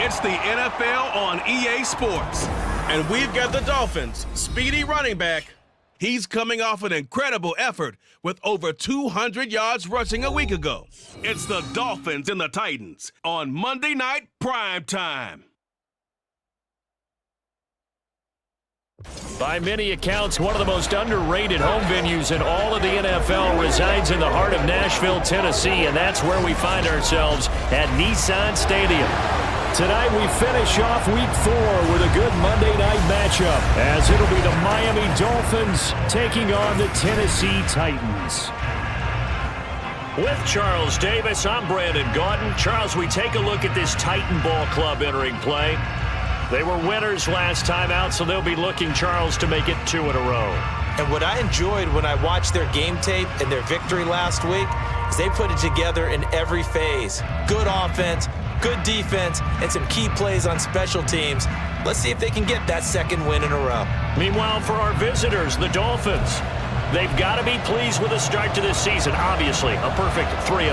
It's the NFL on EA Sports. And we've got the Dolphins' speedy running back. He's coming off an incredible effort with over 200 yards rushing a week ago. It's the Dolphins and the Titans on Monday Night Prime Time. By many accounts, one of the most underrated home venues in all of the NFL resides in the heart of Nashville, Tennessee, and that's where we find ourselves at Nissan Stadium. Tonight we finish off Week 4 with a good Monday night matchup, as it'll be the Miami Dolphins taking on the Tennessee Titans. With Charles Davis, I'm Brandon Gaudin. Charles, we take a look at this Titan Ball Club entering play. They were winners last time out, so they'll be looking, Charles, to make it 2 in a row. And what I enjoyed when I watched their game tape and their victory last week is they put it together in every phase. Good offense, good defense, and some key plays on special teams. Let's see if they can get that second win in a row. Meanwhile, for our visitors, the Dolphins, they've got to be pleased with the start to this season. Obviously, a perfect 3-0.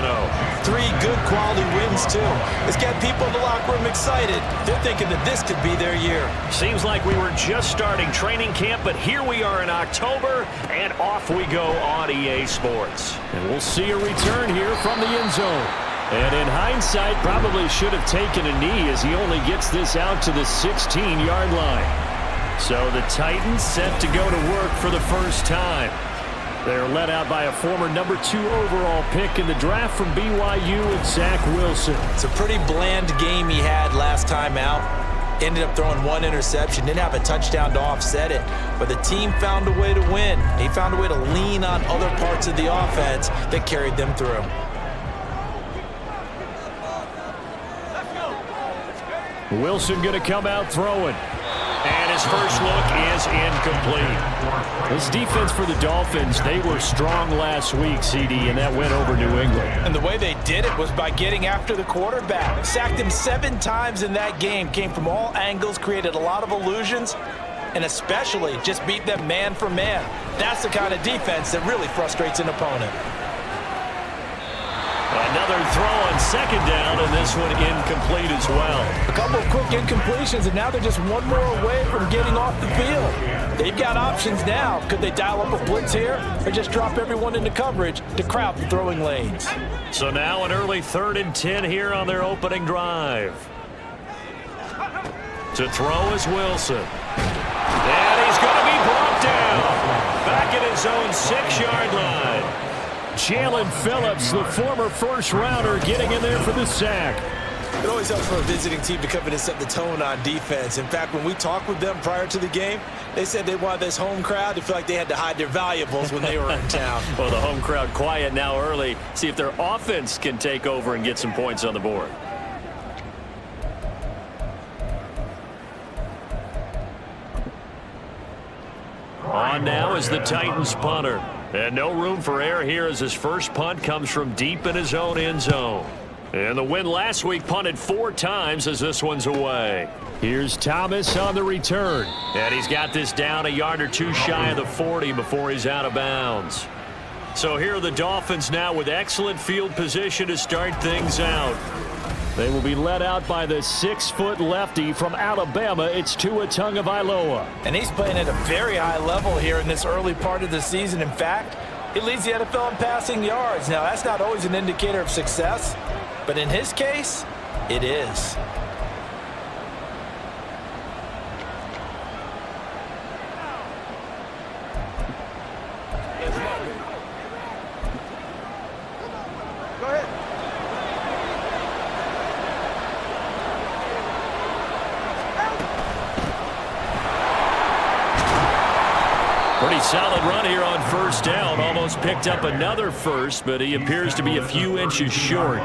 3 good quality wins, too. It's got people in the locker room excited. They're thinking that this could be their year. Seems like we were just starting training camp, but here we are in October, and off we go on EA Sports. And we'll see a return here from the end zone. And in hindsight, probably should have taken a knee as he only gets this out to the 16-yard line. So the Titans set to go to work for the first time. They're led out by a former number 2 overall pick in the draft from BYU and Zac Wilson. It's a pretty bland game he had last time out. Ended up throwing 1 interception, didn't have a touchdown to offset it, but the team found a way to win. He found a way to lean on other parts of the offense that carried them through. Wilson going to come out throwing. And his first look is incomplete. This defense for the Dolphins, they were strong last week, CD, and that went over New England. And the way they did it was by getting after the quarterback. Sacked him 7 times in that game. Came from all angles, created a lot of illusions, and especially just beat them man for man. That's the kind of defense that really frustrates an opponent. Another throw on second down, and this one incomplete as well. A couple of quick incompletions, and now they're just one more away from getting off the field. They've got options now. Could they dial up a blitz here or just drop everyone into coverage to crowd the throwing lanes? So now an early 3rd and 10 here on their opening drive. To throw is Wilson. And he's going to be brought down. Back at his own 6-yard line. Jalen Phillips, the former first-rounder, getting in there for the sack. It always helps for a visiting team to come in and set the tone on defense. In fact, when we talked with them prior to the game, they said they wanted this home crowd to feel like they had to hide their valuables when they were in town. Well, the home crowd quiet now early. See if their offense can take over and get some points on the board. On now is the Titans punter. And no room for error here as his first punt comes from deep in his own end zone. And the win last week punted 4 times as this one's away. Here's Thomas on the return. And he's got this down a yard or 2 shy of the 40 before he's out of bounds. So here are the Dolphins now with excellent field position to start things out. They will be led out by the 6-foot lefty from Alabama. It's Tua Tagovailoa. And he's playing at a very high level here in this early part of the season. In fact, he leads the NFL in passing yards. Now, that's not always an indicator of success, but in his case, it is. Go ahead. Pretty solid run here on first down. Almost picked up another first, but he appears to be a few inches short.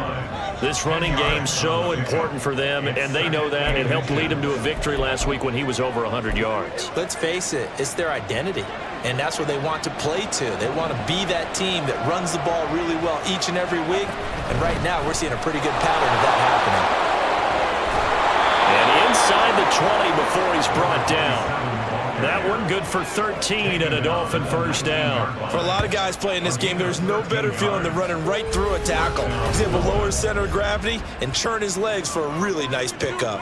This running game so important for them, and they know that. It helped lead him to a victory last week when he was over 100 yards. Let's face it, it's their identity, and that's where they want to play to. They want to be that team that runs the ball really well each and every week, and right now we're seeing a pretty good pattern of that happening. And inside the 20 before he's brought down. That one good for 13 and a Dolphin first down. For a lot of guys playing this game, there's no better feeling than running right through a tackle. He's able to lower his center of gravity and turn his legs for a really nice pickup.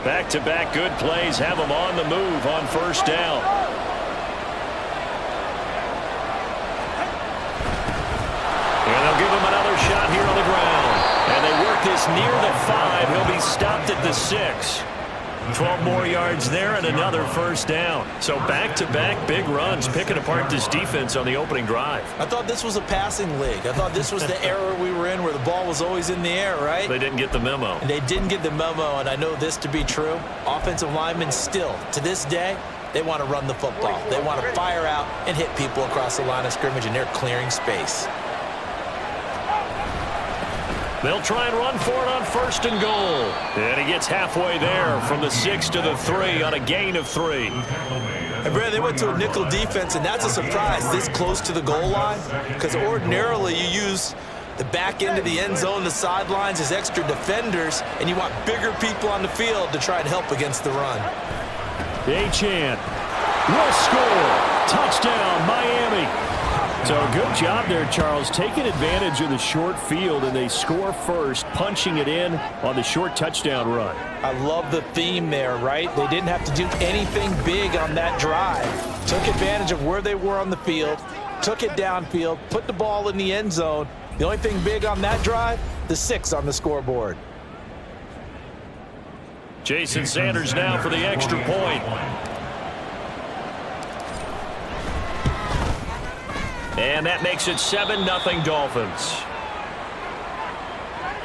Back-to-back good plays have them on the move on first down. And they'll give him another shot here on the ground. And they work this near the 5. He'll be stopped at the 6. 12 more yards there and another first down. So back-to-back big runs, picking apart this defense on the opening drive. I thought this was a passing league. I thought this was the era we were in where the ball was always in the air, right? They didn't get the memo. And they didn't get the memo, and I know this to be true. Offensive linemen still, to this day, they want to run the football. They want to fire out and hit people across the line of scrimmage, and they're clearing space. They'll try and run for it on first and goal. And he gets halfway there from the 6 to the 3 on a gain of 3. And Brad, they went to a nickel defense, and that's a surprise this close to the goal line, because ordinarily you use the back end of the end zone, the sidelines as extra defenders, and you want bigger people on the field to try and help against the run. Achane will score. Touchdown, Miami. So good job there, Charles, taking advantage of the short field, and they score first, punching it in on the short touchdown run. I love the theme there, right? They didn't have to do anything big on that drive. Took advantage of where they were on the field, took it downfield, put the ball in the end zone. The only thing big on that drive, the 6 on the scoreboard. Jason Sanders now for the extra point. And that makes it 7-0 Dolphins.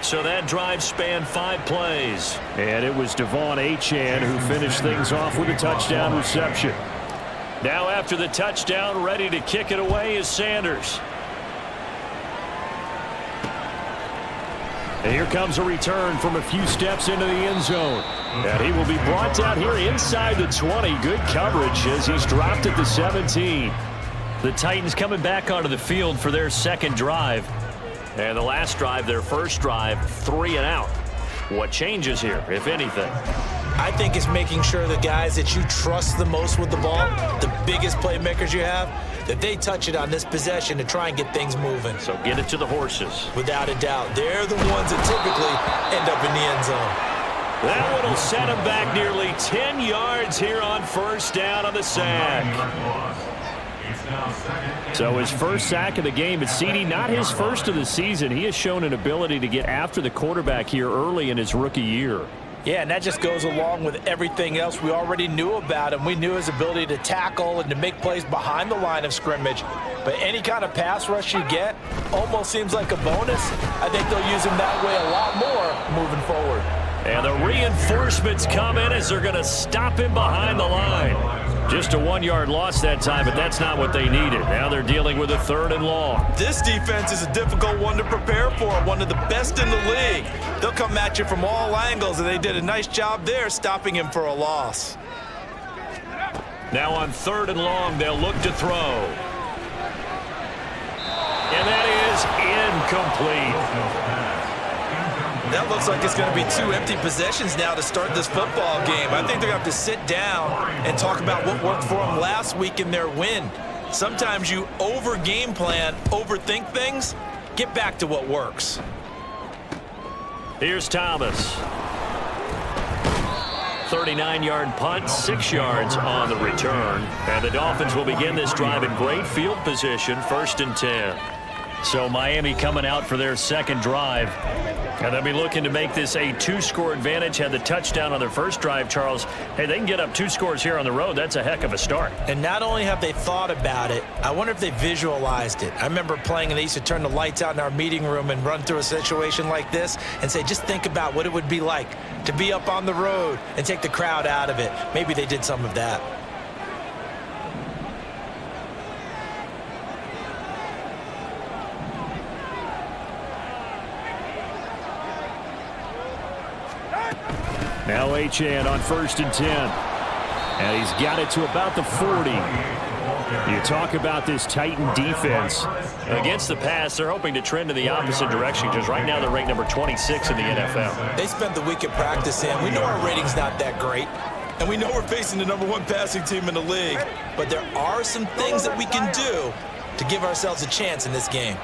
So that drive spanned 5 plays. And it was Devon Achane who finished things off with a touchdown reception. Now after the touchdown, ready to kick it away is Sanders. And here comes a return from a few steps into the end zone. And he will be brought down here inside the 20. Good coverage as he's dropped at the 17. The Titans coming back onto the field for their second drive. And the last drive, their first drive, 3 and out. What changes here, if anything? I think it's making sure the guys that you trust the most with the ball, the biggest playmakers you have, that they touch it on this possession to try and get things moving. So get it to the horses. Without a doubt. They're the ones that typically end up in the end zone. That one will set him back nearly 10 yards here on first down on the sack. So his first sack of the game, but CD, not his first of the season. He has shown an ability to get after the quarterback here early in his rookie year. Yeah, and that just goes along with everything else we already knew about him. We knew his ability to tackle and to make plays behind the line of scrimmage. But any kind of pass rush you get almost seems like a bonus. I think they'll use him that way a lot more moving forward. And the reinforcements come in as they're going to stop him behind the line. Just a 1-yard loss that time, but that's not what they needed. Now they're dealing with a 3rd and long. This defense is a difficult one to prepare for, one of the best in the league. They'll come at you from all angles, and they did a nice job there stopping him for a loss. Now on 3rd and long, they'll look to throw. And that is incomplete. That looks like it's going to be 2 empty possessions now to start this football game. I think they're going to have to sit down and talk about what worked for them last week in their win. Sometimes you over-game plan, overthink things. Get back to what works. Here's Thomas. 39-yard punt, 6 yards on the return. And the Dolphins will begin this drive in great field position, 1st and 10. So Miami coming out for their second drive. And they'll be looking to make this a 2-score advantage. Had the touchdown on their first drive, Charles. Hey, they can get up 2 scores here on the road. That's a heck of a start. And not only have they thought about it, I wonder if they visualized it. I remember playing, and they used to turn the lights out in our meeting room and run through a situation like this and say, just think about what it would be like to be up on the road and take the crowd out of it. Maybe they did some of that. Now Achane on 1st and 10. And he's got it to about the 40. You talk about this Titan defense. Against the pass, they're hoping to trend in the opposite direction because right now they're ranked number 26 in the NFL. They spent the week at practice, and we know our rating's not that great. And we know we're facing the #1 passing team in the league. But there are some things that we can do to give ourselves a chance in this game.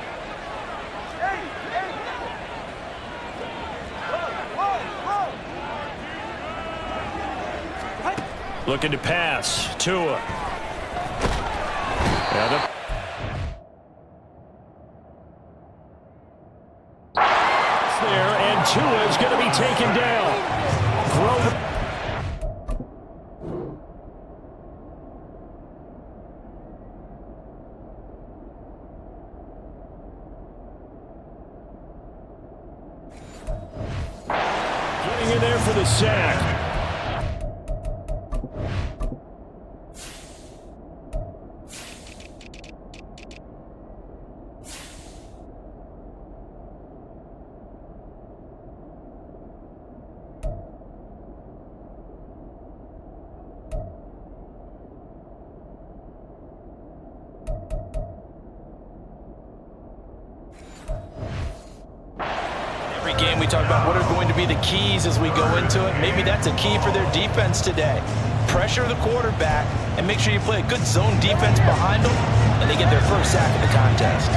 Looking to pass. Tua. There, and Tua is going to be taken down. Getting in there for the sack. Every game we talk about what are going to be the keys as we go into it. Maybe that's a key for their defense today. Pressure the quarterback and make sure you play a good zone defense behind them, and they get their first sack of the contest.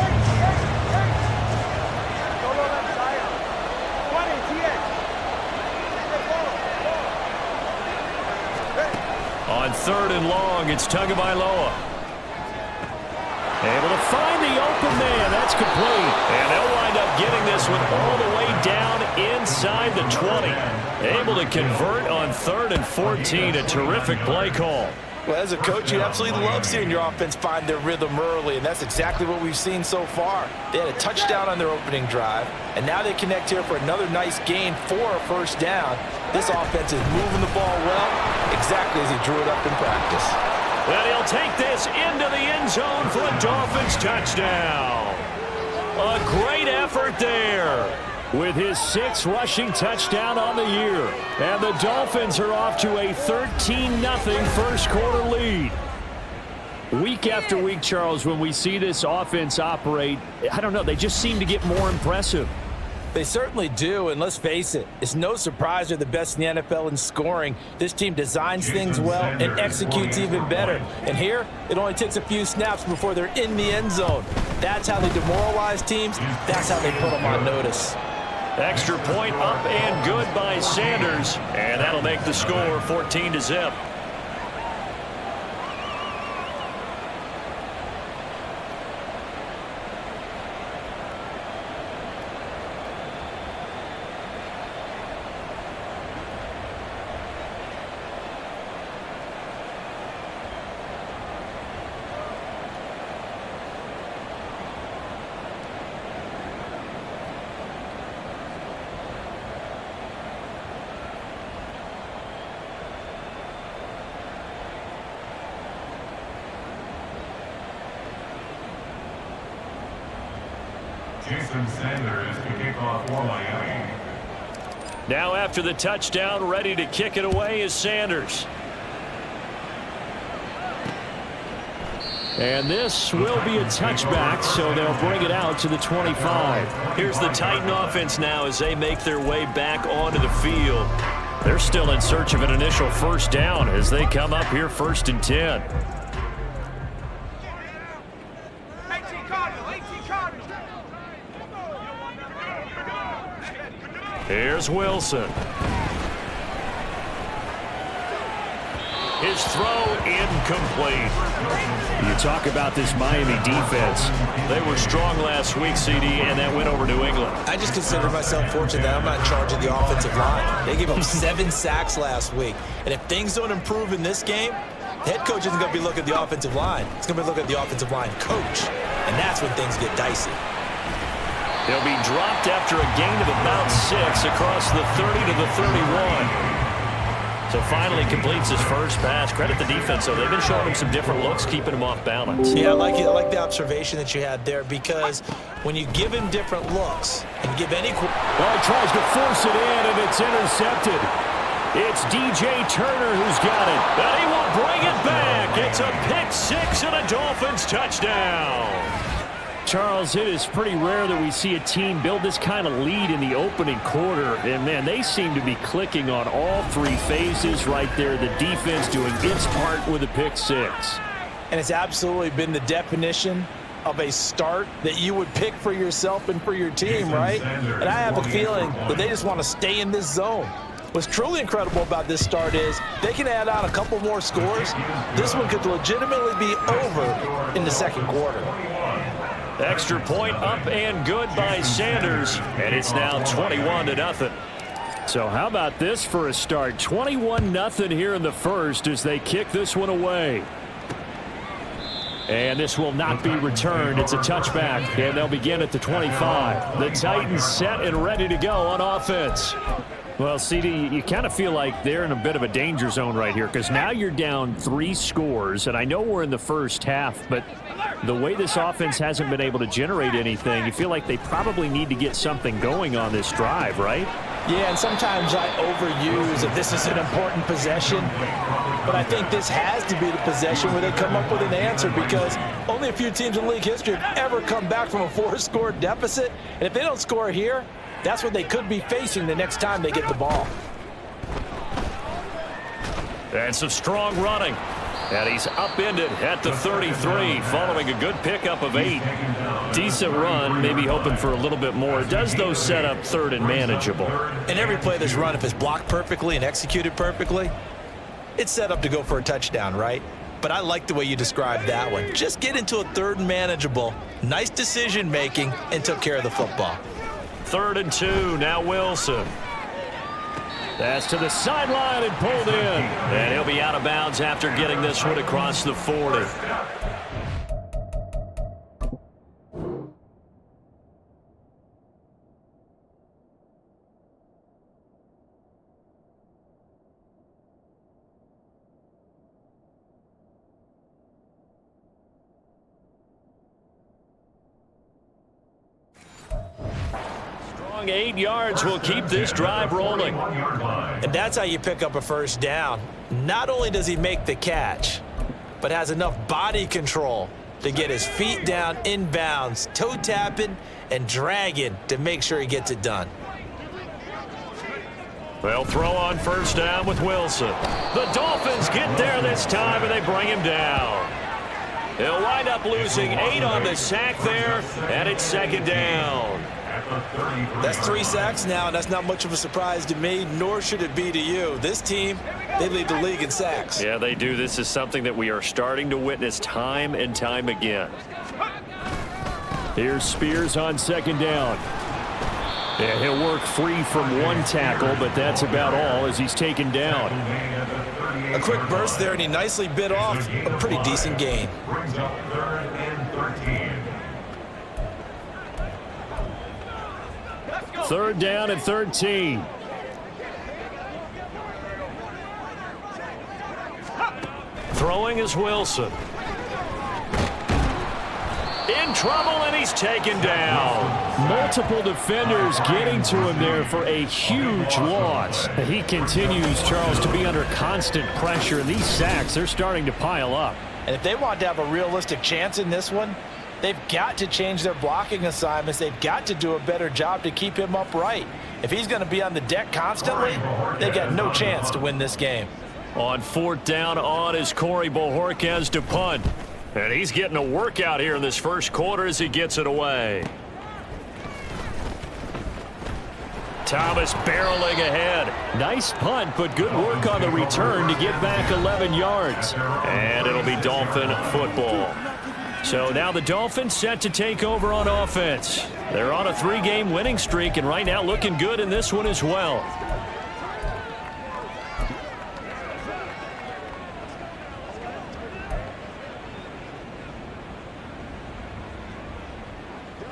On 3rd and long, it's Tagovailoa. Able to find the open man. That's complete. And they'll wind up getting this one all the way down inside the 20. Able to convert on 3rd and 14. A terrific play call. Well, as a coach, you absolutely love seeing your offense find their rhythm early, and that's exactly what we've seen so far. They had a touchdown on their opening drive, and now they connect here for another nice gain for a first down. This offense is moving the ball well, exactly as he drew it up in practice. Well, he'll take this into the end zone for a Dolphins touchdown. A great effort there with his 6th rushing touchdown on the year. And the Dolphins are off to a 13-0 first quarter lead. Week after week, Charles, when we see this offense operate, I don't know, they just seem to get more impressive. They certainly do, and let's face it, it's no surprise they're the best in the NFL in scoring. This team designs things well and executes even better. And here, it only takes a few snaps before they're in the end zone. That's how they demoralize teams. That's how they put them on notice. Extra point up and good by Sanders, and that'll make the score 14-0. Sanders to kick off for Miami. Now after the touchdown, ready to kick it away is Sanders. And this will be a touchback, so they'll bring it out to the 25. Here's the Titan offense now as they make their way back onto the field. They're still in search of an initial first down as they come up here 1st and 10. Here's Wilson. His throw incomplete. You talk about this Miami defense. They were strong last week, CD, and that went over New England. I just consider myself fortunate that I'm not in charge of the offensive line. They gave up 7 sacks last week. And if things don't improve in this game, the head coach isn't going to be looking at the offensive line. He's going to be looking at the offensive line coach. And that's when things get dicey. They'll be dropped after a gain of about 6 across the 30 to the 31. So finally completes his first pass. Credit the defense, though. They've been showing him some different looks, keeping him off balance. Yeah, I like it. I like the observation that you had there, because when you give him different looks and give any... Well, he tries to force it in, and it's intercepted. It's DJ Turner who's got it. And he will bring it back. It's a pick six and a Dolphins touchdown. Charles, it is pretty rare that we see a team build this kind of lead in the opening quarter. And, man, they seem to be clicking on all three phases right there. The defense doing its part with a pick six. And it's absolutely been the definition of a start that you would pick for yourself and for your team, right? And I have a feeling that they just want to stay in this zone. What's truly incredible about this start is they can add on a couple more scores. This one could legitimately be over in the second quarter. Extra point up and good by Sanders, and it's now 21-0. So how about this for a start? 21-0 here in the first as they kick this one away. And this will not be returned. It's a touchback, and they'll begin at the 25. The Titans set and ready to go on offense. Well, CD, you kind of feel like they're in a bit of a danger zone right here, because now you're down 3 scores, and I know we're in the first half, but the way this offense hasn't been able to generate anything, you feel like they probably need to get something going on this drive, right? Yeah, and sometimes I overuse that this is an important possession, but I think this has to be the possession where they come up with an answer, because only a few teams in league history have ever come back from a 4-score deficit, and if they don't score here, that's what they could be facing the next time they get the ball. And some strong running. And he's upended at the 33, following a good pickup of 8. Decent run, maybe hoping for a little bit more. It does, though, set up third and manageable. And every play that's run, if it's blocked perfectly and executed perfectly, it's set up to go for a touchdown, right? But I like the way you described that one. Just get into a third and manageable, nice decision-making, and took care of the football. 3rd and 2, now Wilson. That's to the sideline and pulled in. And he'll be out of bounds after getting this one across the 40. Strong 8 yards will keep this drive rolling. And that's how you pick up a first down. Not only does he make the catch, but has enough body control to get his feet down inbounds, toe tapping and dragging to make sure he gets it done. They'll throw on first down with Wilson. The Dolphins get there this time, and they bring him down. They'll wind up losing 8 on the sack there, and it's 2nd down. That's 3 sacks now, and that's not much of a surprise to me, nor should it be to you. This team, they lead the league in sacks. Yeah, they do. This is something that we are starting to witness time and time again. Here's Spears on 2nd down. And he'll work free from 1 tackle, but that's about all as he's taken down. A quick burst there, and he nicely bit off a pretty decent gain. Brings up 3rd and 13. 3rd down and 13. Throwing is Wilson. In trouble, and he's taken down. Multiple defenders getting to him there for a huge loss. He continues, Charles, to be under constant pressure. These sacks, they're starting to pile up. And if they want to have a realistic chance in this one, they've got to change their blocking assignments. They've got to do a better job to keep him upright. If he's going to be on the deck constantly, they've got no chance to win this game. On 4th down on is Corey Bojorquez to punt. And he's getting a workout here in this first quarter as he gets it away. Thomas barreling ahead. Nice punt, but good work on the return to get back 11 yards. And it'll be Dolphin football. So now the Dolphins set to take over on offense. They're on a 3-game winning streak, and right now looking good in this one as well.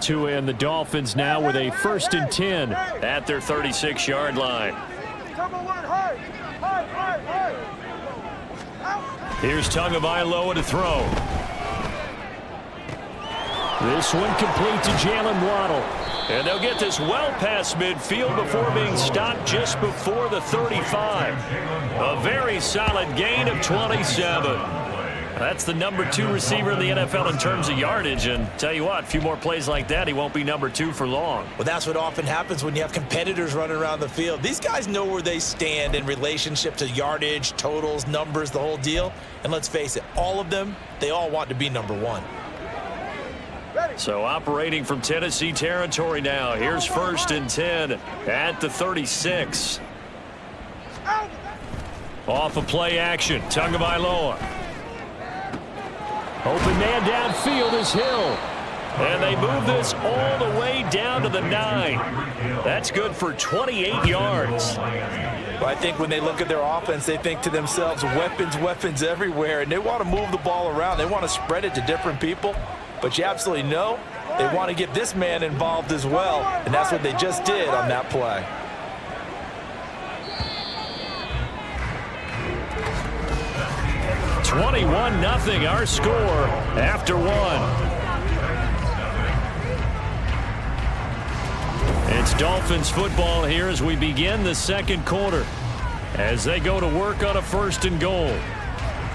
To end the Dolphins now with a 1st and 10 at their 36-yard line. Here's Tagovailoa to throw. This one complete to Jalen Waddle. And they'll get this well past midfield before being stopped just before the 35. A very solid gain of 27. That's the number 2 receiver in the NFL in terms of yardage. And tell you what, a few more plays like that, he won't be number 2 for long. Well, that's what often happens when you have competitors running around the field. These guys know where they stand in relationship to yardage, totals, numbers, the whole deal. And let's face it, all of them, they all want to be number 1. So operating from Tennessee territory now. Here's 1st and 10 at the 36. Off of play action, Tagovailoa. Open man downfield is Hill. And they move this all the way down to the 9. That's good for 28 yards. Well, I think when they look at their offense, they think to themselves, weapons, weapons everywhere. And they want to move the ball around. They want to spread it to different people. But you absolutely know they want to get this man involved as well. And that's what they just did on that play. (21-0) our score after 1. It's Dolphins football here as we begin the second quarter. As they go to work on a 1st and goal.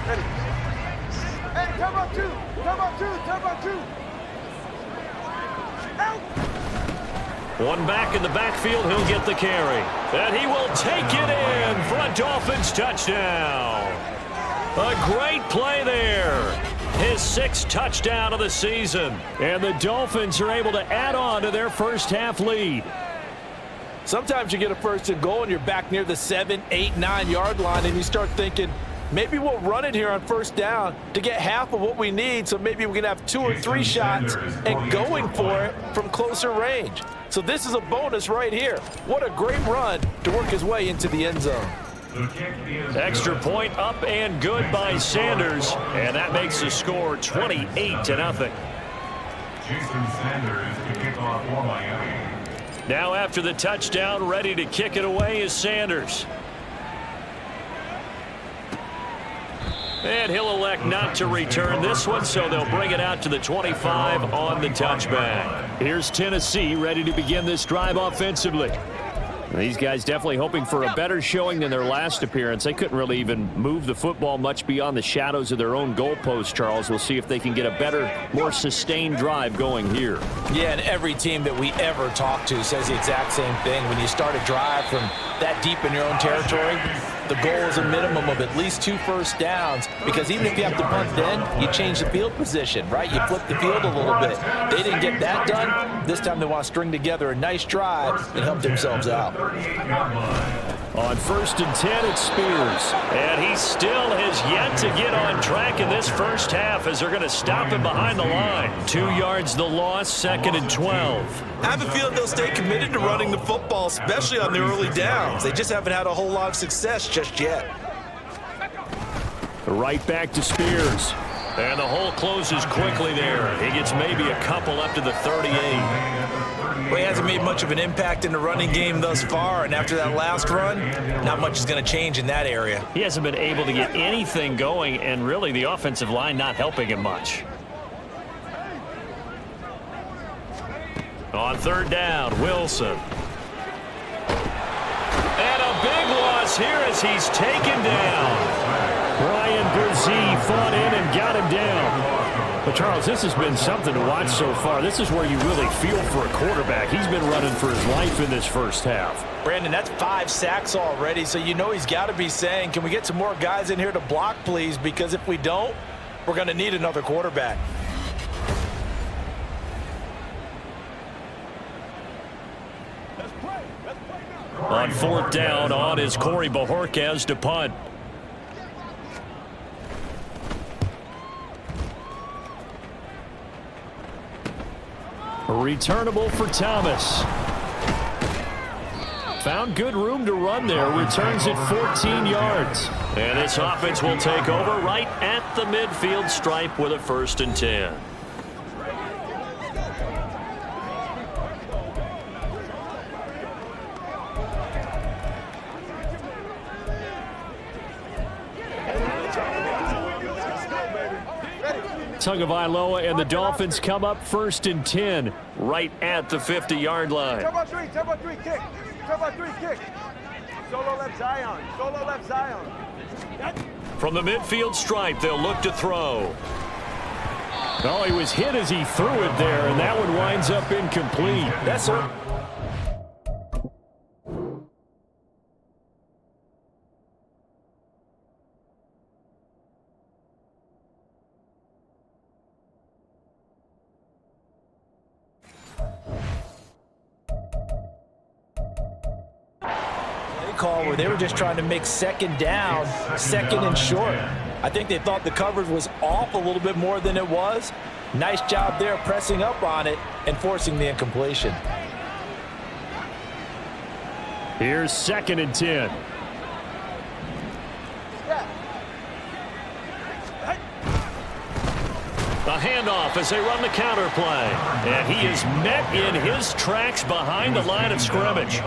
Ready. Hey, come up 2. Come up 2. Come up 2. Out. One back in the backfield. He'll get the carry. And he will take it in for a Dolphins touchdown. A great play there. His 6th touchdown of the season. And the Dolphins are able to add on to their first half lead. Sometimes you get a 1st and goal and you're back near the 7, 8, 9 yard line and you start thinking, maybe we'll run it here on 1st down to get half of what we need, so maybe we can have 2 or 3 shots and going for it from closer range. So this is a bonus right here. What a great run to work his way into the end zone. Extra point up and good by Sanders, and that makes the score 28-0. Jason Sanders to kick off for Miami. Now after the touchdown, ready to kick it away is Sanders. And he'll elect not to return this one, so they'll bring it out to the 25 on the touchback. Here's Tennessee ready to begin this drive offensively. These guys definitely hoping for a better showing than their last appearance. They couldn't really even move the football much beyond the shadows of their own goalpost, Charles. We'll see if they can get a better, more sustained drive going here. Yeah, and every team that we ever talk to says the exact same thing. When you start a drive from that deep in your own territory, the goal is a minimum of at least 2 first downs, because even if you have to punt then, you change the field position, right? You flip the field a little bit. They didn't get that done. This time they want to string together a nice drive and help themselves out. On 1st and 10, it's Spears. And he still has yet to get on track in this first half as they're going to stop him behind the line. 2 yards the loss, 2nd and 12. I have a feeling they'll stay committed to running the football, especially on the early downs. They just haven't had a whole lot of success just yet. Right back to Spears. And the hole closes quickly there. He gets maybe a couple up to the 38. Well, he hasn't made much of an impact in the running game thus far, and after that last run, not much is going to change in that area. He hasn't been able to get anything going, and really the offensive line not helping him much. On 3rd down, Wilson. And a big loss here as he's taken down. Ryan Brzee fought in and got him down. But, Charles, this has been something to watch so far. This is where you really feel for a quarterback. He's been running for his life in this first half. Brandon, that's 5 sacks already, so you know he's got to be saying, can we get some more guys in here to block, please? Because if we don't, we're going to need another quarterback. On 4th down, on is Corey Bojorquez to punt. Returnable for Thomas. Found good room to run there. Returns it 14 yards. And this offense will take over right at the midfield stripe with a 1st and 10. Tagovailoa, and the Dolphins come up 1st and 10 right at the 50-yard line. Turbo three, kick. Turbo three, kick. Solo left Zion. Solo left Zion. From the midfield stripe, they'll look to throw. Oh, he was hit as he threw it there, and that one winds up incomplete. That's it. Call where they were just trying to make second down, second and short. I think they thought the coverage was off a little bit more than it was. Nice job there pressing up on it and forcing the incompletion. Here's 2nd and 10. The handoff as they run the counter play. And he is met in his tracks behind the line of scrimmage.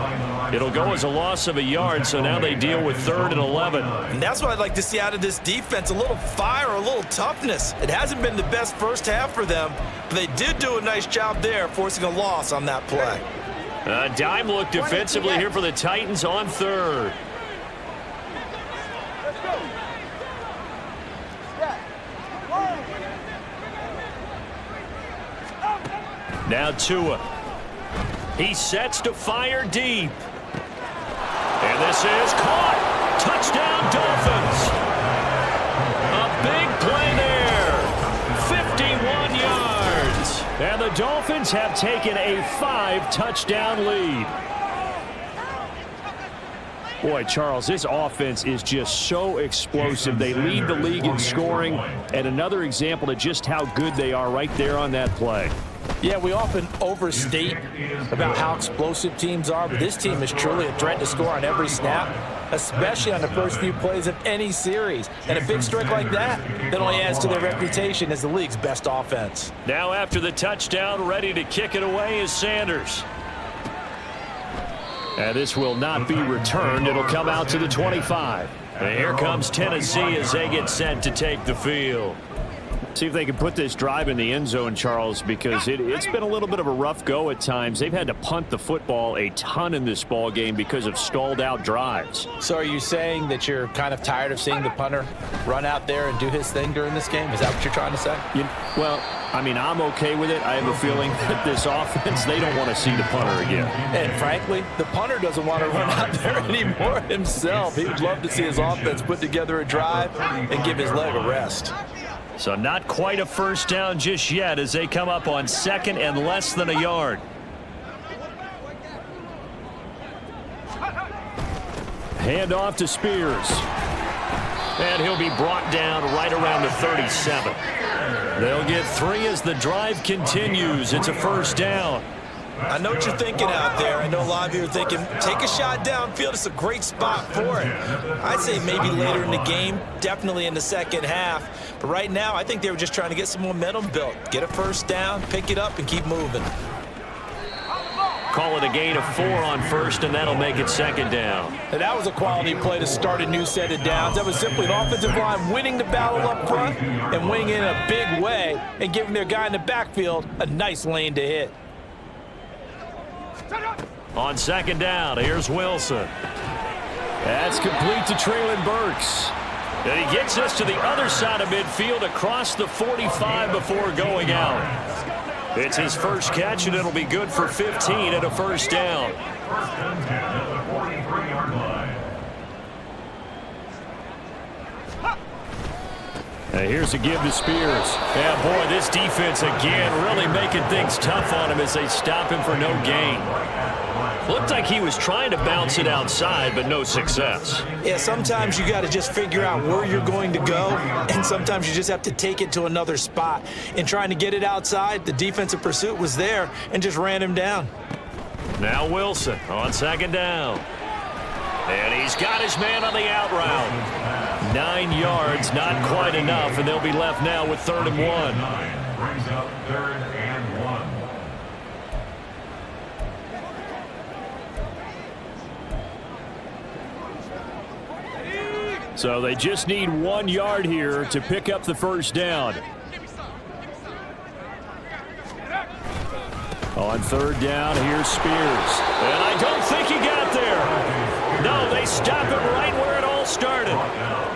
It'll go as a loss of a yard, so now they deal with 3rd and 11. And that's what I'd like to see out of this defense, a little fire, a little toughness. It hasn't been the best first half for them, but they did do a nice job there, forcing a loss on that play. A dime look defensively here for the Titans on 3rd. Let's go. Yeah. Now Tua. He sets to fire deep. And this is caught. Touchdown, Dolphins. A big play there. 51 yards. And the Dolphins have taken a 5-touchdown lead. Boy, Charles, this offense is just so explosive. They lead the league in scoring, and another example of just how good they are right there on that play. Yeah, we often overstate about how explosive teams are, but this team is truly a threat to score on every snap, especially on the first few plays of any series. And a big strike like that only adds to their reputation as the league's best offense. Now after the touchdown, ready to kick it away is Sanders. And this will not be returned. It'll come out to the 25. And here comes Tennessee as they get set to take the field. See if they can put this drive in the end zone, Charles, because it's been a little bit of a rough go at times. They've had to punt the football a ton in this ball game because of stalled out drives. So are you saying that you're kind of tired of seeing the punter run out there and do his thing during this game? Is that what you're trying to say? Well, I mean, I'm okay with it. I have a feeling that this offense, they don't want to see the punter again. And frankly, the punter doesn't want to run out there anymore himself. He would love to see his offense put together a drive and give his leg a rest. So not quite a first down just yet as they come up on 2nd and less than a yard. Hand off to Spears. And he'll be brought down right around the 37. They'll get 3 as the drive continues. It's a first down. I know what you're thinking out there. I know a lot of you are thinking, take a shot downfield. It's a great spot for it. I'd say maybe later in the game, definitely in the second half. But right now, I think they were just trying to get some momentum built. Get a first down, pick it up, and keep moving. Call it a gain of 4 on first, and that'll make it 2nd down. And that was a quality play to start a new set of downs. That was simply an offensive line winning the battle up front and winning in a big way and giving their guy in the backfield a nice lane to hit. On 2nd down, here's Wilson. That's complete to Traylon Burks. And he gets us to the other side of midfield across the 45 before going out. It's his first catch, and it'll be good for 15 and a first down. And here's a give to Spears. Yeah, boy, this defense again really making things tough on him as they stop him for no gain. Looked like he was trying to bounce it outside, but no success. Yeah, sometimes you got to just figure out where you're going to go, and sometimes you just have to take it to another spot. In trying to get it outside, the defensive pursuit was there and just ran him down. Now Wilson on 2nd down. And he's got his man on the out route. 9 yards, not quite enough, and they'll be left now with 3rd and 1. Brings up 3rd and 1. So they just need 1 yard here to pick up the first down. On third down, here's Spears. And I don't think he got there. No, they stop him right where it all started.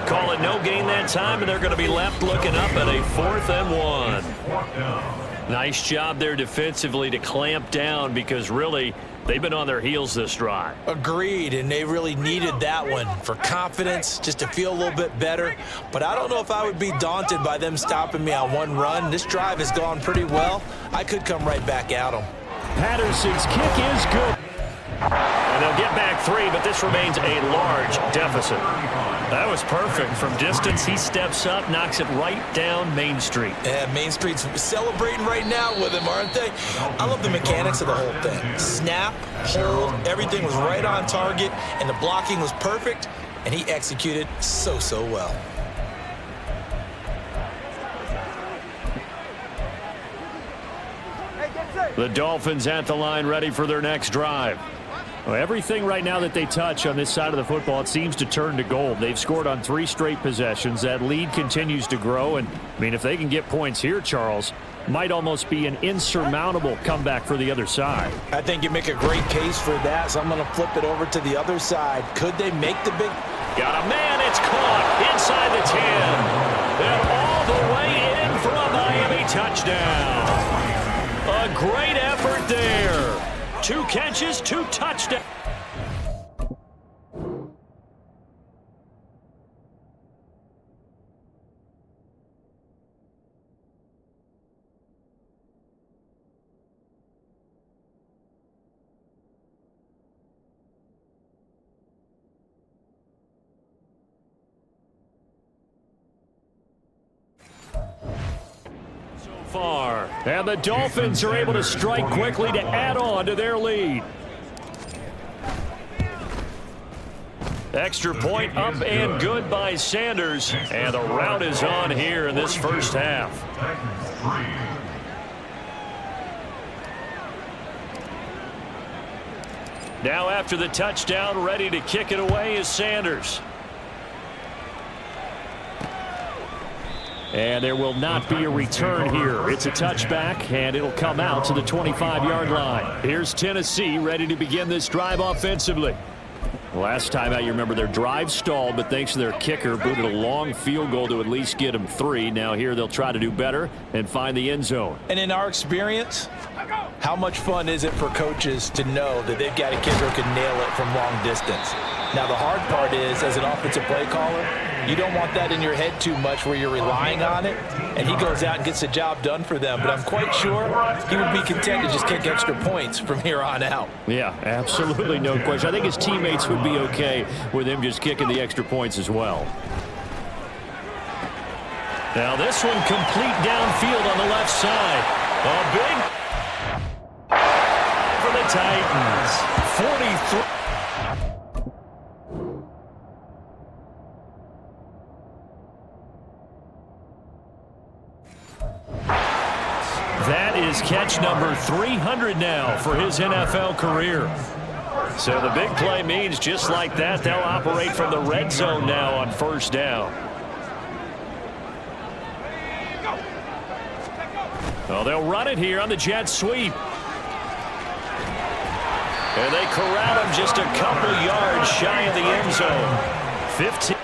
Call it no gain that time, and they're going to be left looking up at a 4th and 1. Nice job there defensively to clamp down because really they've been on their heels this drive. Agreed, and they really needed that one for confidence, just to feel a little bit better. But I don't know if I would be daunted by them stopping me on one run. This drive has gone pretty well. I could come right back at them. Patterson's kick is good. And they'll get back 3, but this remains a large deficit. That was perfect. From distance, he steps up, knocks it right down Main Street. Yeah, Main Street's celebrating right now with him, aren't they? I love the mechanics of the whole thing. Snap, hold, everything was right on target, and the blocking was perfect, and he executed so well. The Dolphins at the line, ready for their next drive. Well, everything right now that they touch on this side of the football, it seems to turn to gold. They've scored on 3 straight possessions. That lead continues to grow. And, I mean, if they can get points here, Charles, might almost be an insurmountable comeback for the other side. I think you make a great case for that, so I'm going to flip it over to the other side. Could they make the big... Got a man, it's caught inside the 10. And all the way in for a Miami touchdown. A great effort there. 2 catches, 2 touchdowns. Far. And the Dolphins are able to strike quickly to add on to their lead. Extra point up and good by Sanders. And the rout is on here in this first half. Now after the touchdown, ready to kick it away is Sanders. And there will not be a return here. It's a touchback, and it'll come out to the 25-yard line. Here's Tennessee ready to begin this drive offensively. Last time out, you remember their drive stalled, but thanks to their kicker, booted a long field goal to at least get them 3. Now here they'll try to do better and find the end zone. And in our experience, how much fun is it for coaches to know that they've got a kicker who can nail it from long distance? Now, the hard part is, as an offensive play caller, you don't want that in your head too much where you're relying on it, and he goes out and gets the job done for them. But I'm quite sure he would be content to just kick extra points from here on out. Yeah, absolutely no question. I think his teammates would be okay with him just kicking the extra points as well. Now this one complete downfield on the left side. A big for the Titans. 43. That is catch number 300 now for his NFL career. So the big play means just like that, they'll operate from the red zone now on first down. Well, they'll run it here on the jet sweep. And they corral him just a couple yards shy of the end zone. 15.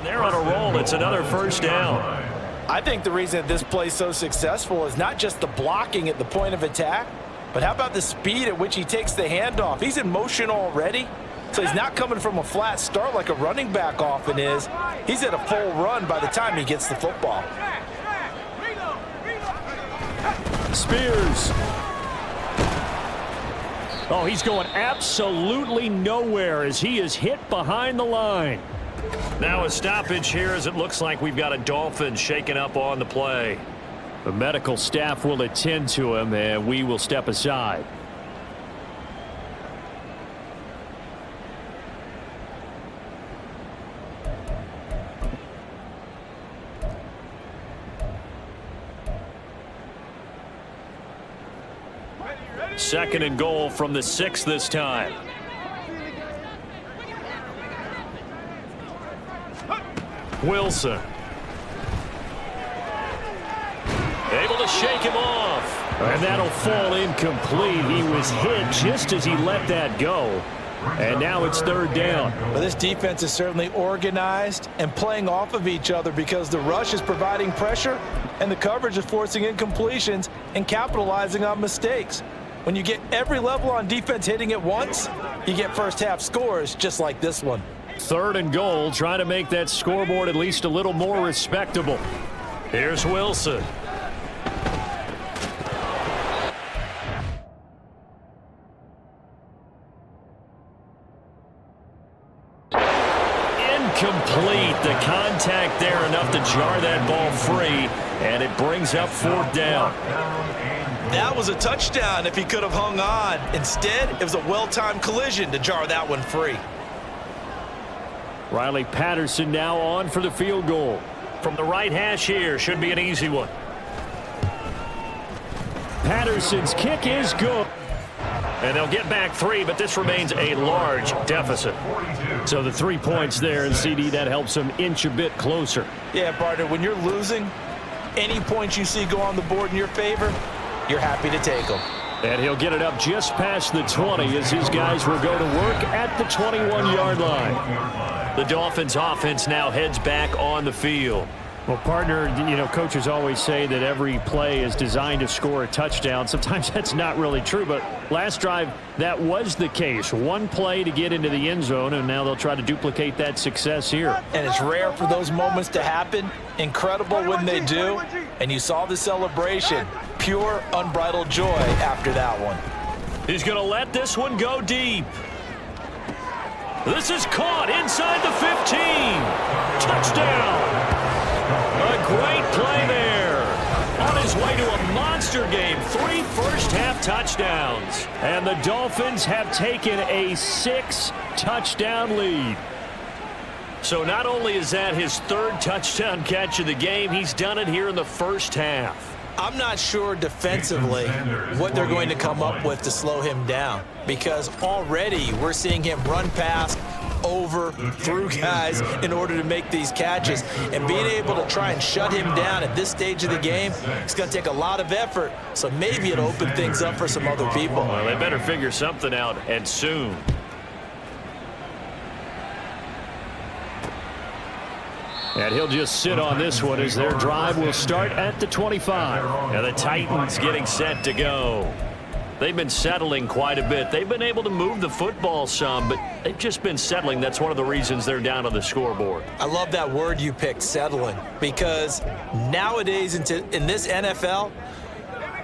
They're on a roll. It's another first down. I think the reason that this play is so successful is not just the blocking at the point of attack, but how about the speed at which he takes the handoff? He's in motion already, so he's not coming from a flat start like a running back often is. He's at a full run by the time he gets the football. Spears. Oh, he's going absolutely nowhere as he is hit behind the line. Now a stoppage here as it looks like we've got a Dolphin shaking up on the play. The medical staff will attend to him, and we will step aside. Second and goal from the 6 this time. Wilson. Able to shake him off. And that'll fall incomplete. He was hit just as he let that go. And now it's third down. Well, this defense is certainly organized and playing off of each other because the rush is providing pressure and the coverage is forcing incompletions and capitalizing on mistakes. When you get every level on defense hitting at once, you get first half scores just like this one. Third and goal, trying to make that scoreboard at least a little more respectable. Here's Wilson. Incomplete. The contact there enough to jar that ball free, and it brings up fourth down. That was a touchdown if he could have hung on. Instead, it was a well-timed collision to jar that one free. Riley Patterson now on for the field goal. From the right hash here, should be an easy one. Patterson's kick is good. And they'll get back 3, but this remains a large deficit. So the 3 points there, and CD, that helps them inch a bit closer. Yeah, partner, when you're losing, any points you see go on the board in your favor, you're happy to take them. And he'll get it up just past the 20 as his guys will go to work at the 21-yard line. The Dolphins offense now heads back on the field. Well, partner, you know, coaches always say that every play is designed to score a touchdown. Sometimes that's not really true, but last drive, that was the case. One play to get into the end zone, and now they'll try to duplicate that success here. And it's rare for those moments to happen. Incredible when they do. And you saw the celebration. Pure, unbridled joy after that one. He's going to let this one go deep. This is caught inside the 15. Touchdown. A great play there. On his way to a monster game. 3 first-half touchdowns. And the Dolphins have taken a 6-touchdown lead. So not only is that his 3rd touchdown catch of the game, he's done it here in the first half. I'm not sure defensively what they're going to come up with to slow him down, because already we're seeing him run past, over, through guys in order to make these catches. And being able to try and shut him down at this stage of the game, it's going to take a lot of effort. So maybe it'll open things up for some other people. Well, they better figure something out, and soon. And he'll just sit on this one as their drive will start at the 25. And the Titans getting set to go. They've been settling quite a bit. They've been able to move the football some, but they've just been settling. That's one of the reasons they're down on the scoreboard. I love that word you picked, settling, because nowadays in this NFL,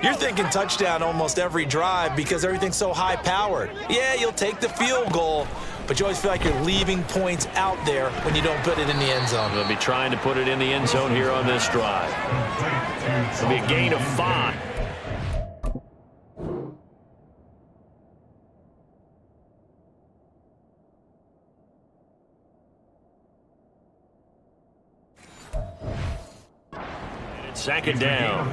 you're thinking touchdown almost every drive because everything's so high-powered. Yeah, you'll take the field goal, but you always feel like you're leaving points out there when you don't put it in the end zone. They'll be trying to put it in the end zone here on this drive. It'll be a gain of 5. Second down.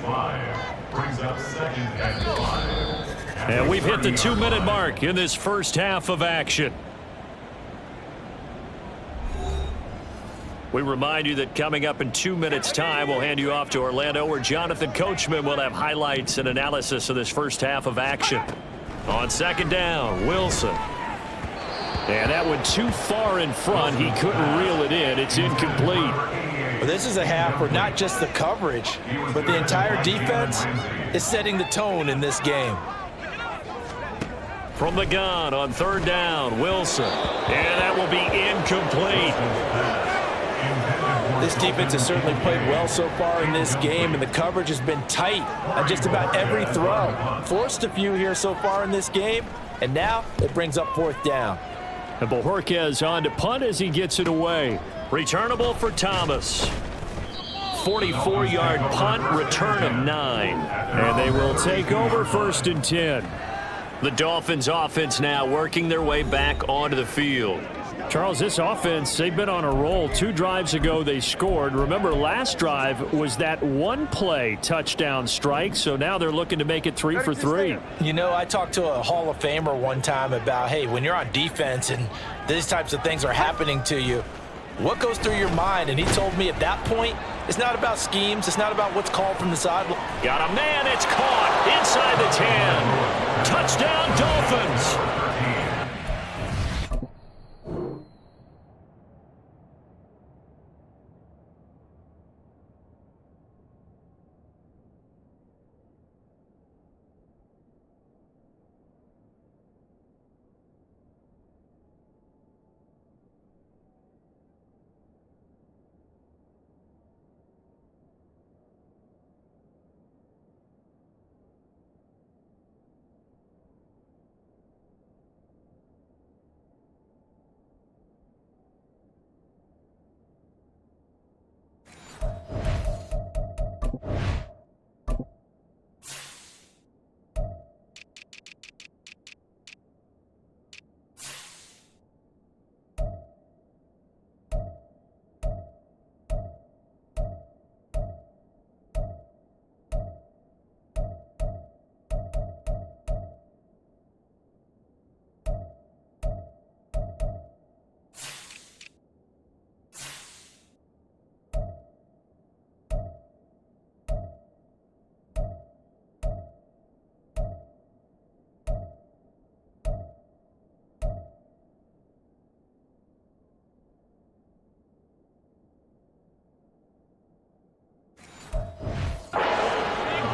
And we've hit the 2-minute mark in this first half of action. We remind you that coming up in 2 minutes' time, we'll hand you off to Orlando, where Jonathan Coachman will have highlights and analysis of this first half of action. On second down, Wilson. And that one too far in front. He couldn't reel it in. It's incomplete. Well, this is a half where not just the coverage, but the entire defense is setting the tone in this game. From the gun on third down, Wilson. And that will be incomplete. This defense has certainly played well so far in this game, and the coverage has been tight on just about every throw. Forced a few here so far in this game, and now it brings up fourth down. And Bojorquez on to punt as he gets it away. Returnable for Thomas. 44-yard punt, return of 9. And they will take over 1st and 10. The Dolphins offense now working their way back onto the field. Charles, this offense, they've been on a roll. 2 drives ago they scored. Remember, last drive was that one-play touchdown strike, so now they're looking to make it 3 for 3. You know, I talked to a Hall of Famer one time about, hey, when you're on defense and these types of things are happening to you, what goes through your mind? And he told me at that point, it's not about schemes. It's not about what's called from the sideline. Got a man. It's caught inside the 10. Touchdown, Dolphins.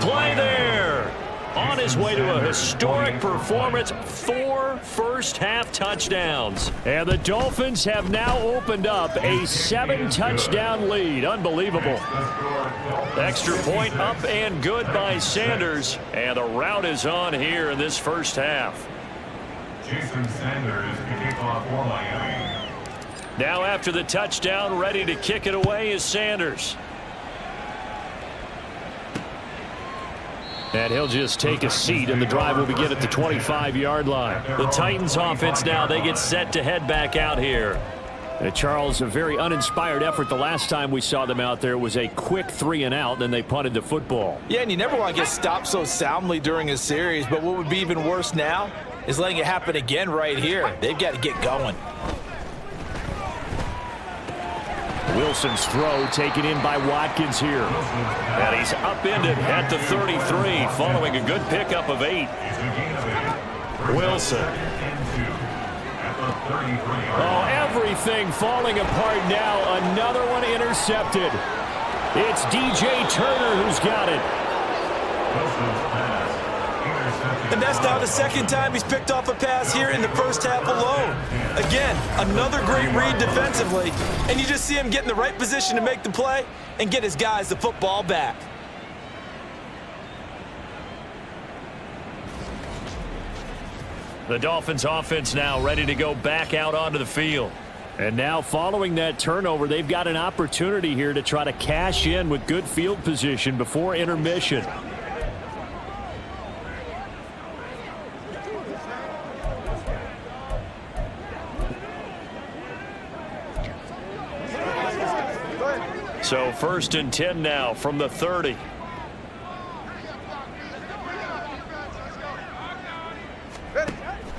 Play there. On his way to a historic performance, 4 first-half touchdowns. And the Dolphins have now opened up a 7-touchdown lead. Unbelievable. Extra point up and good by Sanders. And the route is on here in this first half. Jason Sanders kicking off for Miami. Now after the touchdown, ready to kick it away is Sanders. And he'll just take a seat, and the drive will begin at the 25-yard line. The Titans offense now, they get set to head back out here. Charles, a very uninspired effort the last time we saw them out there was a quick 3-and-out, then they punted the football. Yeah, and you never want to get stopped so soundly during a series, but what would be even worse now is letting it happen again right here. They've got to get going. Wilson's throw taken in by Watkins here. And he's upended at the 33 following a good pickup of 8. Wilson. Oh, everything falling apart now. Another one intercepted. It's DJ Turner who's got it. And that's now the second time he's picked off a pass here in the first half alone. Again, another great read defensively, and you just see him get in the right position to make the play and get his guys the football back. The Dolphins offense now ready to go back out onto the field. And now following that turnover, they've got an opportunity here to try to cash in with good field position before intermission. So 1st and 10 now from the 30.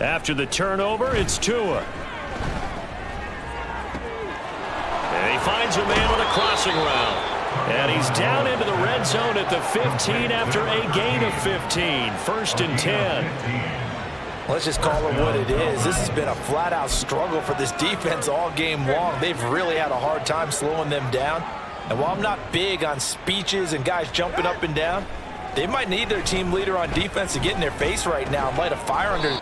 After the turnover, it's Tua. And he finds a man on a crossing route. And he's down into the red zone at the 15 after a gain of 15. 1st and 10. Let's just call it what it is. This has been a flat-out struggle for this defense all game long. They've really had a hard time slowing them down. And while I'm not big on speeches and guys jumping up and down, they might need their team leader on defense to get in their face right now and light a fire under. They've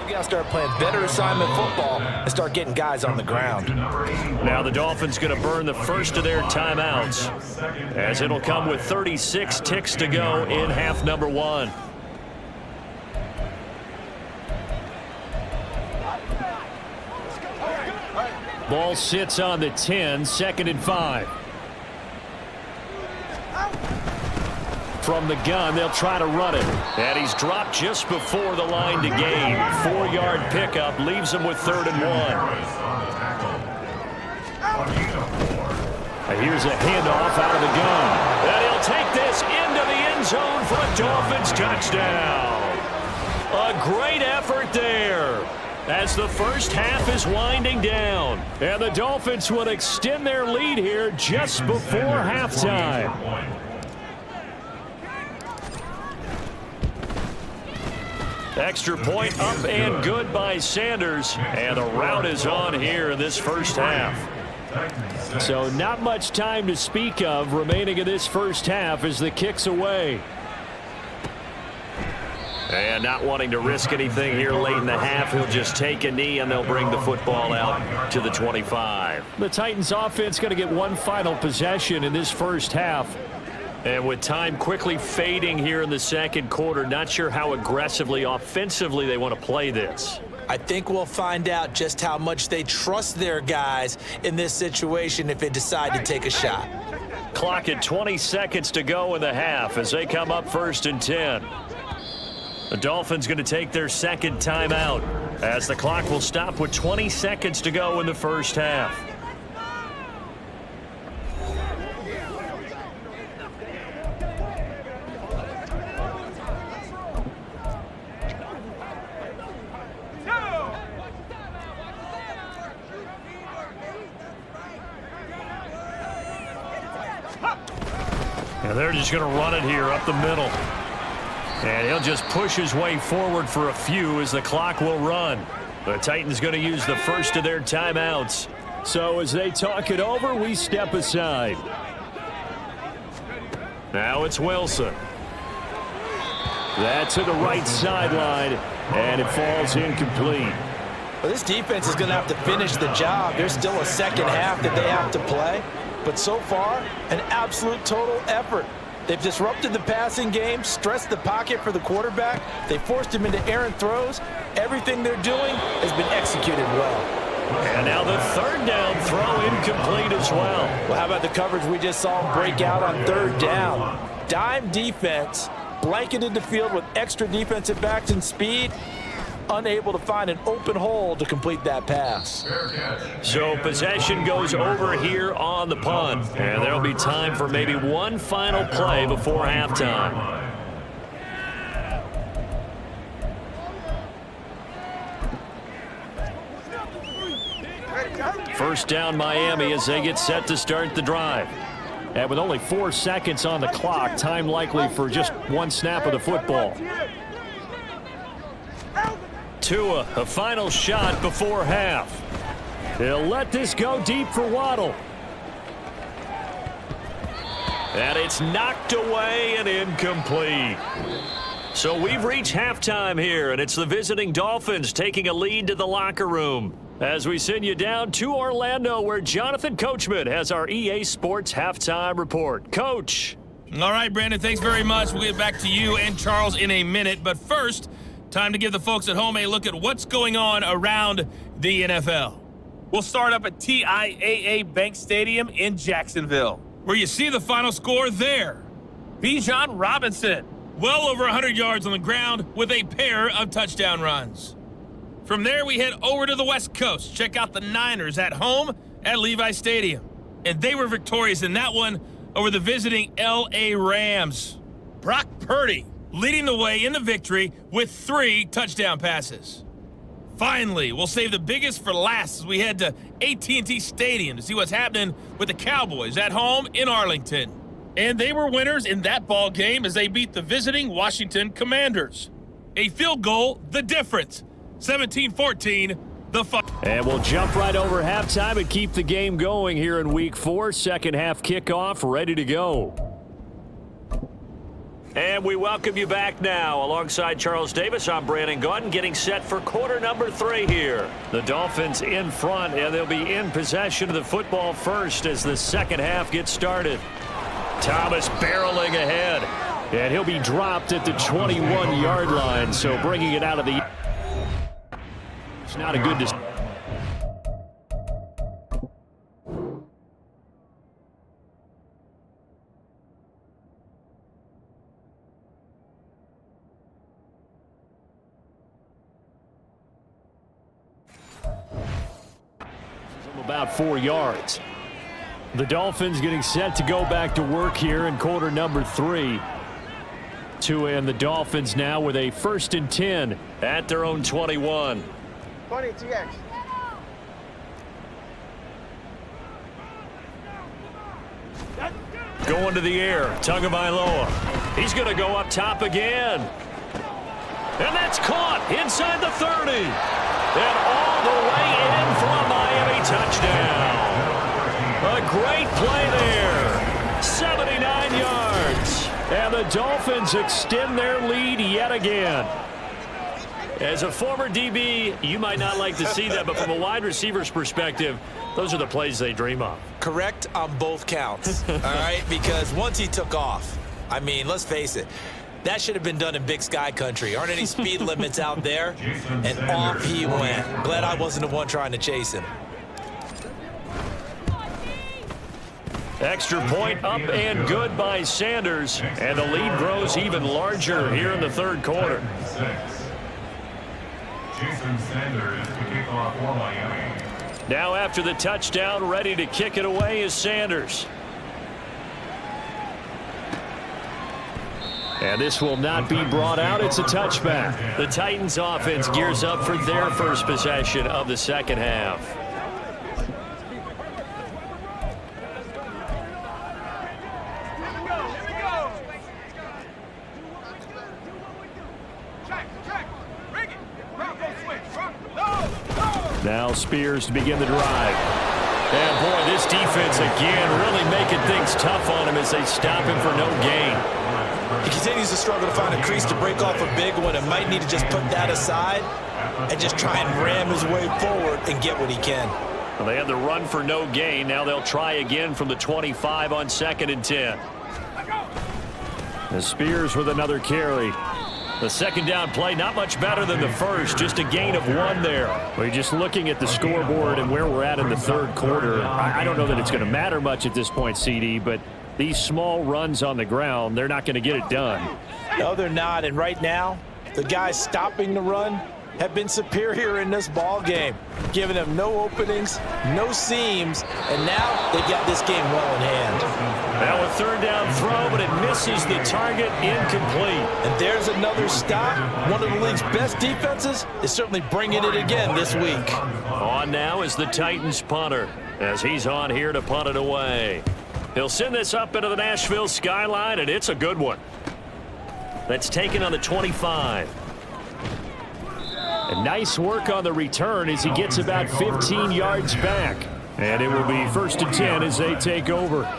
got to start playing better assignment football and start getting guys on the ground. Now the Dolphins going to burn the first of their timeouts, as it'll come with 36 ticks to go in half number 1. Ball sits on the 10, 2nd and 5. From the gun, they'll try to run it. And he's dropped just before the line to gain. 4-yard pickup leaves him with 3rd and 1. Here's a handoff out of the gun. And he'll take this into the end zone for a Dolphins touchdown. A great effort there as the first half is winding down. And the Dolphins will extend their lead here just before halftime. Extra point up and good by Sanders. And the rout is on here in this first half. So not much time to speak of remaining in this first half as the kick's away. And not wanting to risk anything here late in the half, he'll just take a knee and they'll bring the football out to the 25. The Titans offense going to get one final possession in this first half. And with time quickly fading here in the second quarter, not sure how aggressively, offensively they want to play this. I think we'll find out just how much they trust their guys in this situation if they decide to take a shot. Clock at 20 seconds to go in the half as they come up 1st and 10. The Dolphins going to take their second timeout as the clock will stop with 20 seconds to go in the first half. And they're just going to run it here up the middle. And he'll just push his way forward for a few as the clock will run. The Titans going to use the first of their timeouts. So as they talk it over, we step aside. Now it's Wilson. That's to the right sideline, and it falls incomplete. Well, this defense is going to have to finish the job. There's still a second half that they have to play. But so far, an absolute total effort. They've disrupted the passing game, stressed the pocket for the quarterback. They forced him into errant throws. Everything they're doing has been executed well. And now the 3rd down throw incomplete as well. Well, how about the coverage we just saw break out on 3rd down? Dime defense, blanketed the field with extra defensive backs and speed. Unable to find an open hole to complete that pass. So possession goes over here on the punt, and there'll be time for maybe one final play before halftime. First down Miami as they get set to start the drive. And with only 4 seconds on the clock, time likely for just one snap of the football. Tua, a final shot before half. He'll let this go deep for Waddle. And it's knocked away and incomplete. So we've reached halftime here, and it's the visiting Dolphins taking a lead to the locker room. As we send you down to Orlando, where Jonathan Coachman has our EA Sports halftime report. Coach. All right, Brandon, thanks very much. We'll get back to you and Charles in a minute. But first, time to give the folks at home a look at what's going on around the NFL. We'll start up at TIAA Bank Stadium in Jacksonville, where you see the final score there. Bijan Robinson, well over 100 yards on the ground with a pair of touchdown runs. From there, we head over to the West Coast. Check out the Niners at home at Levi Stadium. And they were victorious in that one over the visiting L.A. Rams. Brock Purdy leading the way in the victory with 3 touchdown passes. Finally, we'll save the biggest for last as we head to AT&T Stadium to see what's happening with the Cowboys at home in Arlington. And they were winners in that ball game as they beat the visiting Washington Commanders. A field goal, the difference. 17-14, the fight. And we'll jump right over halftime and keep the game going here in Week 4. Second half kickoff ready to go. And we welcome you back now. Alongside Charles Davis, I'm Brandon Gaudin, getting set for quarter number 3 here. The Dolphins in front, and they'll be in possession of the football first as the second half gets started. Thomas barreling ahead, and he'll be dropped at the 21-yard line, so bringing it out of the... It's not a good decision. About 4 yards. The Dolphins getting set to go back to work here in quarter number 3. And the Dolphins now with a 1st and 10 at their own 21. 20 TX. Going to the air, Tagovailoa. He's going to go up top again. And that's caught inside the 30. And all the way in for a Miami touchdown. A great play there. 79 yards. And the Dolphins extend their lead yet again. As a former DB, you might not like to see that, but from a wide receiver's perspective, those are the plays they dream of. Correct on both counts, all right? Because once he took off, I mean, let's face it, that should have been done in Big Sky country. Aren't any speed limits out there? And off he went. Glad I wasn't the one trying to chase him. Extra point up and good by Sanders, and the lead grows even larger here in the third quarter. Jason Sanders to kick off for Miami. Now after the touchdown, ready to kick it away is Sanders. And this will not be brought out. It's a touchback. The Titans offense gears up for their first possession of the second half. Now Spears to begin the drive. And boy, this defense again really making things tough on him as they stop him for no gain. He continues to struggle to find a crease to break off a big one and might need to just put that aside and just try and ram his way forward and get what he can. Well, they had the run for no gain. Now they'll try again from the 25 on 2nd and 10. And Spears with another carry. The second down play, not much better than the first, just a gain of 1 there. Well, just looking at the scoreboard and where we're at in the third quarter, I don't know that it's going to matter much at this point, CD, but these small runs on the ground, they're not going to get it done. No, they're not. And right now, the guys stopping the run have been superior in this ball game, giving them no openings, no seams, and now they've got this game well in hand. Now a third down throw, but it misses the target, incomplete. And there's another stop. One of the league's best defenses is certainly bringing it again this week. On now is the Titans punter, as he's on here to punt it away. He'll send this up into the Nashville skyline, and it's a good one. That's taken on the 25. And nice work on the return as he gets about 15 yards back. And it will be 1st and 10 as they take over.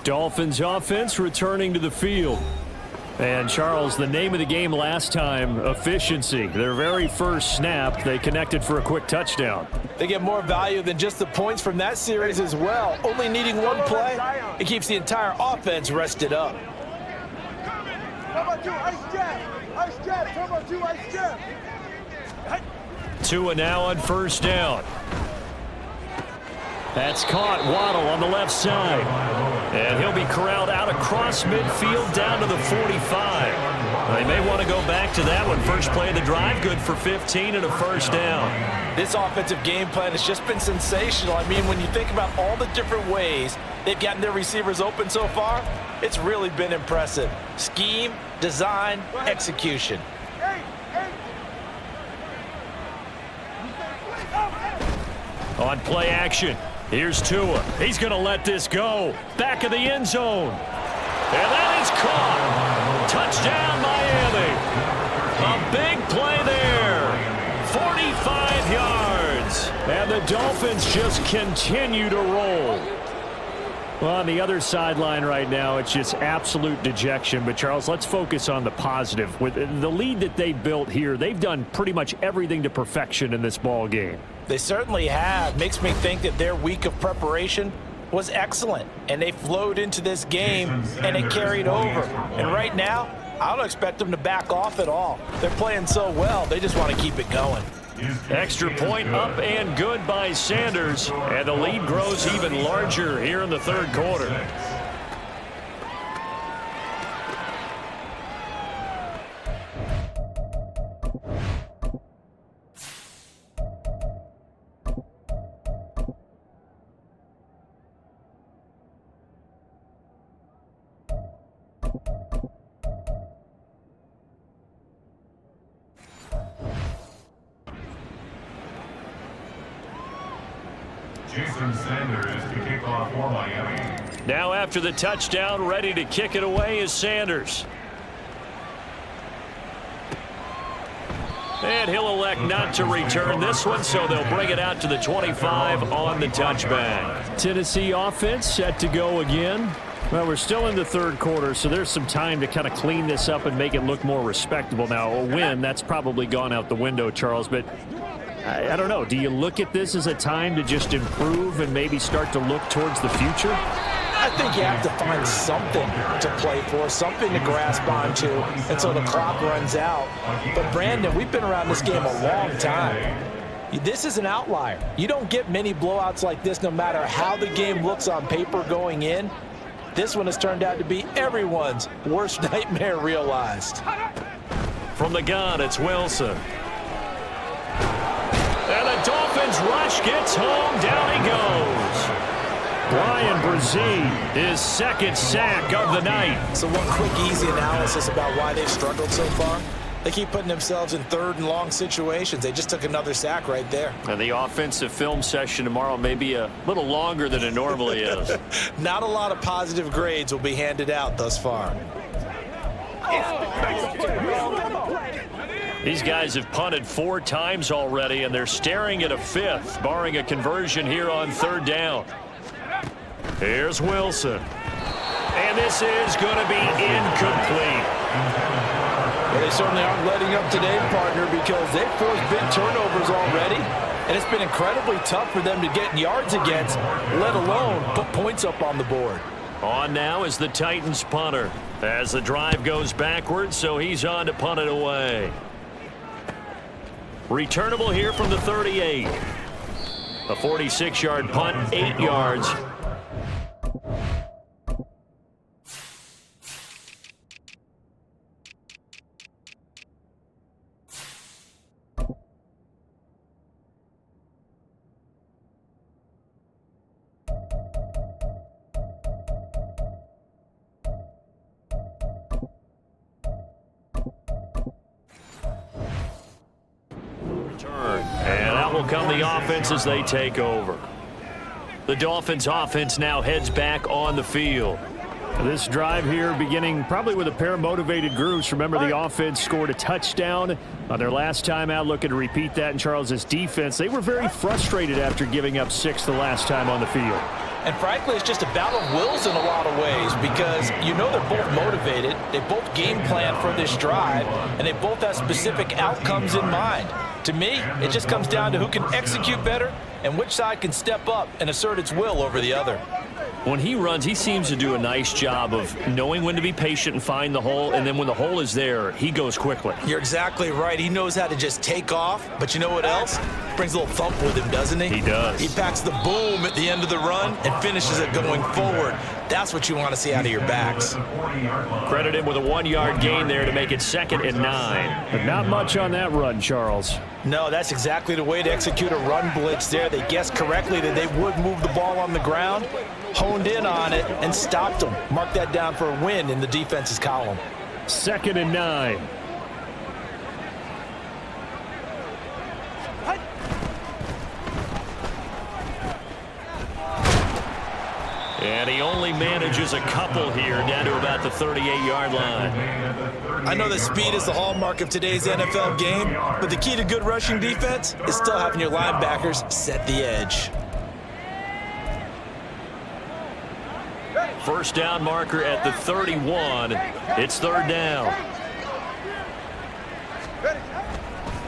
Dolphins offense returning to the field. And Charles, the name of the game last time, efficiency. Their very first snap, they connected for a quick touchdown. They get more value than just the points from that series as well. Only needing one play, it keeps the entire offense rested up. Turbo 2, ice jab, turbo 2, ice jab. Tua now on 1st down. That's caught. Waddle on the left side. And he'll be corralled out across midfield down to the 45. They may want to go back to that one. First play of the drive, good for 15 and a 1st down. This offensive game plan has just been sensational. I mean, when you think about all the different ways they've gotten their receivers open so far, it's really been impressive. Scheme, design, execution. On play action, here's Tua. He's going to let this go. Back of the end zone. And that is caught. Touchdown, Miami. A big play there. 45 yards. And the Dolphins just continue to roll. Well, on the other sideline right now, it's just absolute dejection. But, Charles, let's focus on the positive. With the lead that they built here, they've done pretty much everything to perfection in this ball game. They certainly have. Makes me think that their week of preparation was excellent. And they flowed into this game, and it carried over. And right now, I don't expect them to back off at all. They're playing so well, they just want to keep it going. Extra point up and good by Sanders. And the lead grows even larger here in the third quarter. Jason Sanders to kick off for Miami. Now after the touchdown, ready to kick it away is Sanders. And he'll elect not to return this one, so they'll bring it out to the 25 on the touchback. Tennessee offense set to go again. Well, we're still in the third quarter, so there's some time to kind of clean this up and make it look more respectable. Now, a win, that's probably gone out the window, Charles, but I don't know. Do you look at this as a time to just improve and maybe start to look towards the future? I think you have to find something to play for, something to grasp onto until the clock runs out. But, Brandon, we've been around this game a long time. This is an outlier. You don't get many blowouts like this no matter how the game looks on paper going in. This one has turned out to be everyone's worst nightmare realized. From the gun, it's Wilson. And the Dolphins rush gets home. Down he goes. Ryan Brzee, his second sack of the night. So one quick, easy analysis about why they've struggled so far. They keep putting themselves in third and long situations. They just took another sack right there. And the offensive film session tomorrow may be a little longer than it normally is. Not a lot of positive grades will be handed out thus far. These guys have punted 4 times already, and they're staring at a 5th, barring a conversion here on third down. Here's Wilson. And this is going to be incomplete. Well, they certainly aren't letting up today, partner, because they've forced big turnovers already. And it's been incredibly tough for them to get yards against, let alone put points up on the board. On now is the Titans punter. As the drive goes backwards, so he's on to punt it away. Returnable here from the 38. A 46-yard punt, 8 yards. And out will come the offense as they take over. The Dolphins offense now heads back on the field. This drive here beginning probably with a pair of motivated groups. Remember, the offense scored a touchdown on their last time out. Looking to repeat that in Charles's defense. They were very frustrated after giving up 6 the last time on the field. And frankly, it's just a battle of wills in a lot of ways because you know they're both motivated. They both game plan for this drive, and they both have specific outcomes in mind. To me, it just comes down to who can execute better and which side can step up and assert its will over the other. When he runs, he seems to do a nice job of knowing when to be patient and find the hole, and then when the hole is there, he goes quickly. You're exactly right. He knows how to just take off, but you know what else? Brings a little thump with him, doesn't he? He does. He packs the boom at the end of the run and finishes it going forward. That's what you want to see out of your backs. Credit him with a 1-yard gain there to make it 2nd and 9. But not much on that run, Charles. No, that's exactly the way to execute a run blitz there. They guessed correctly that they would move the ball on the ground, honed in on it, and stopped them. Mark that down for a win in the defense's column. 2nd and 9. And he only manages a couple here down to about the 38-yard line. I know that speed is the hallmark of today's NFL game, but the key to good rushing defense is still having your linebackers set the edge. First down marker at the 31. It's 3rd down.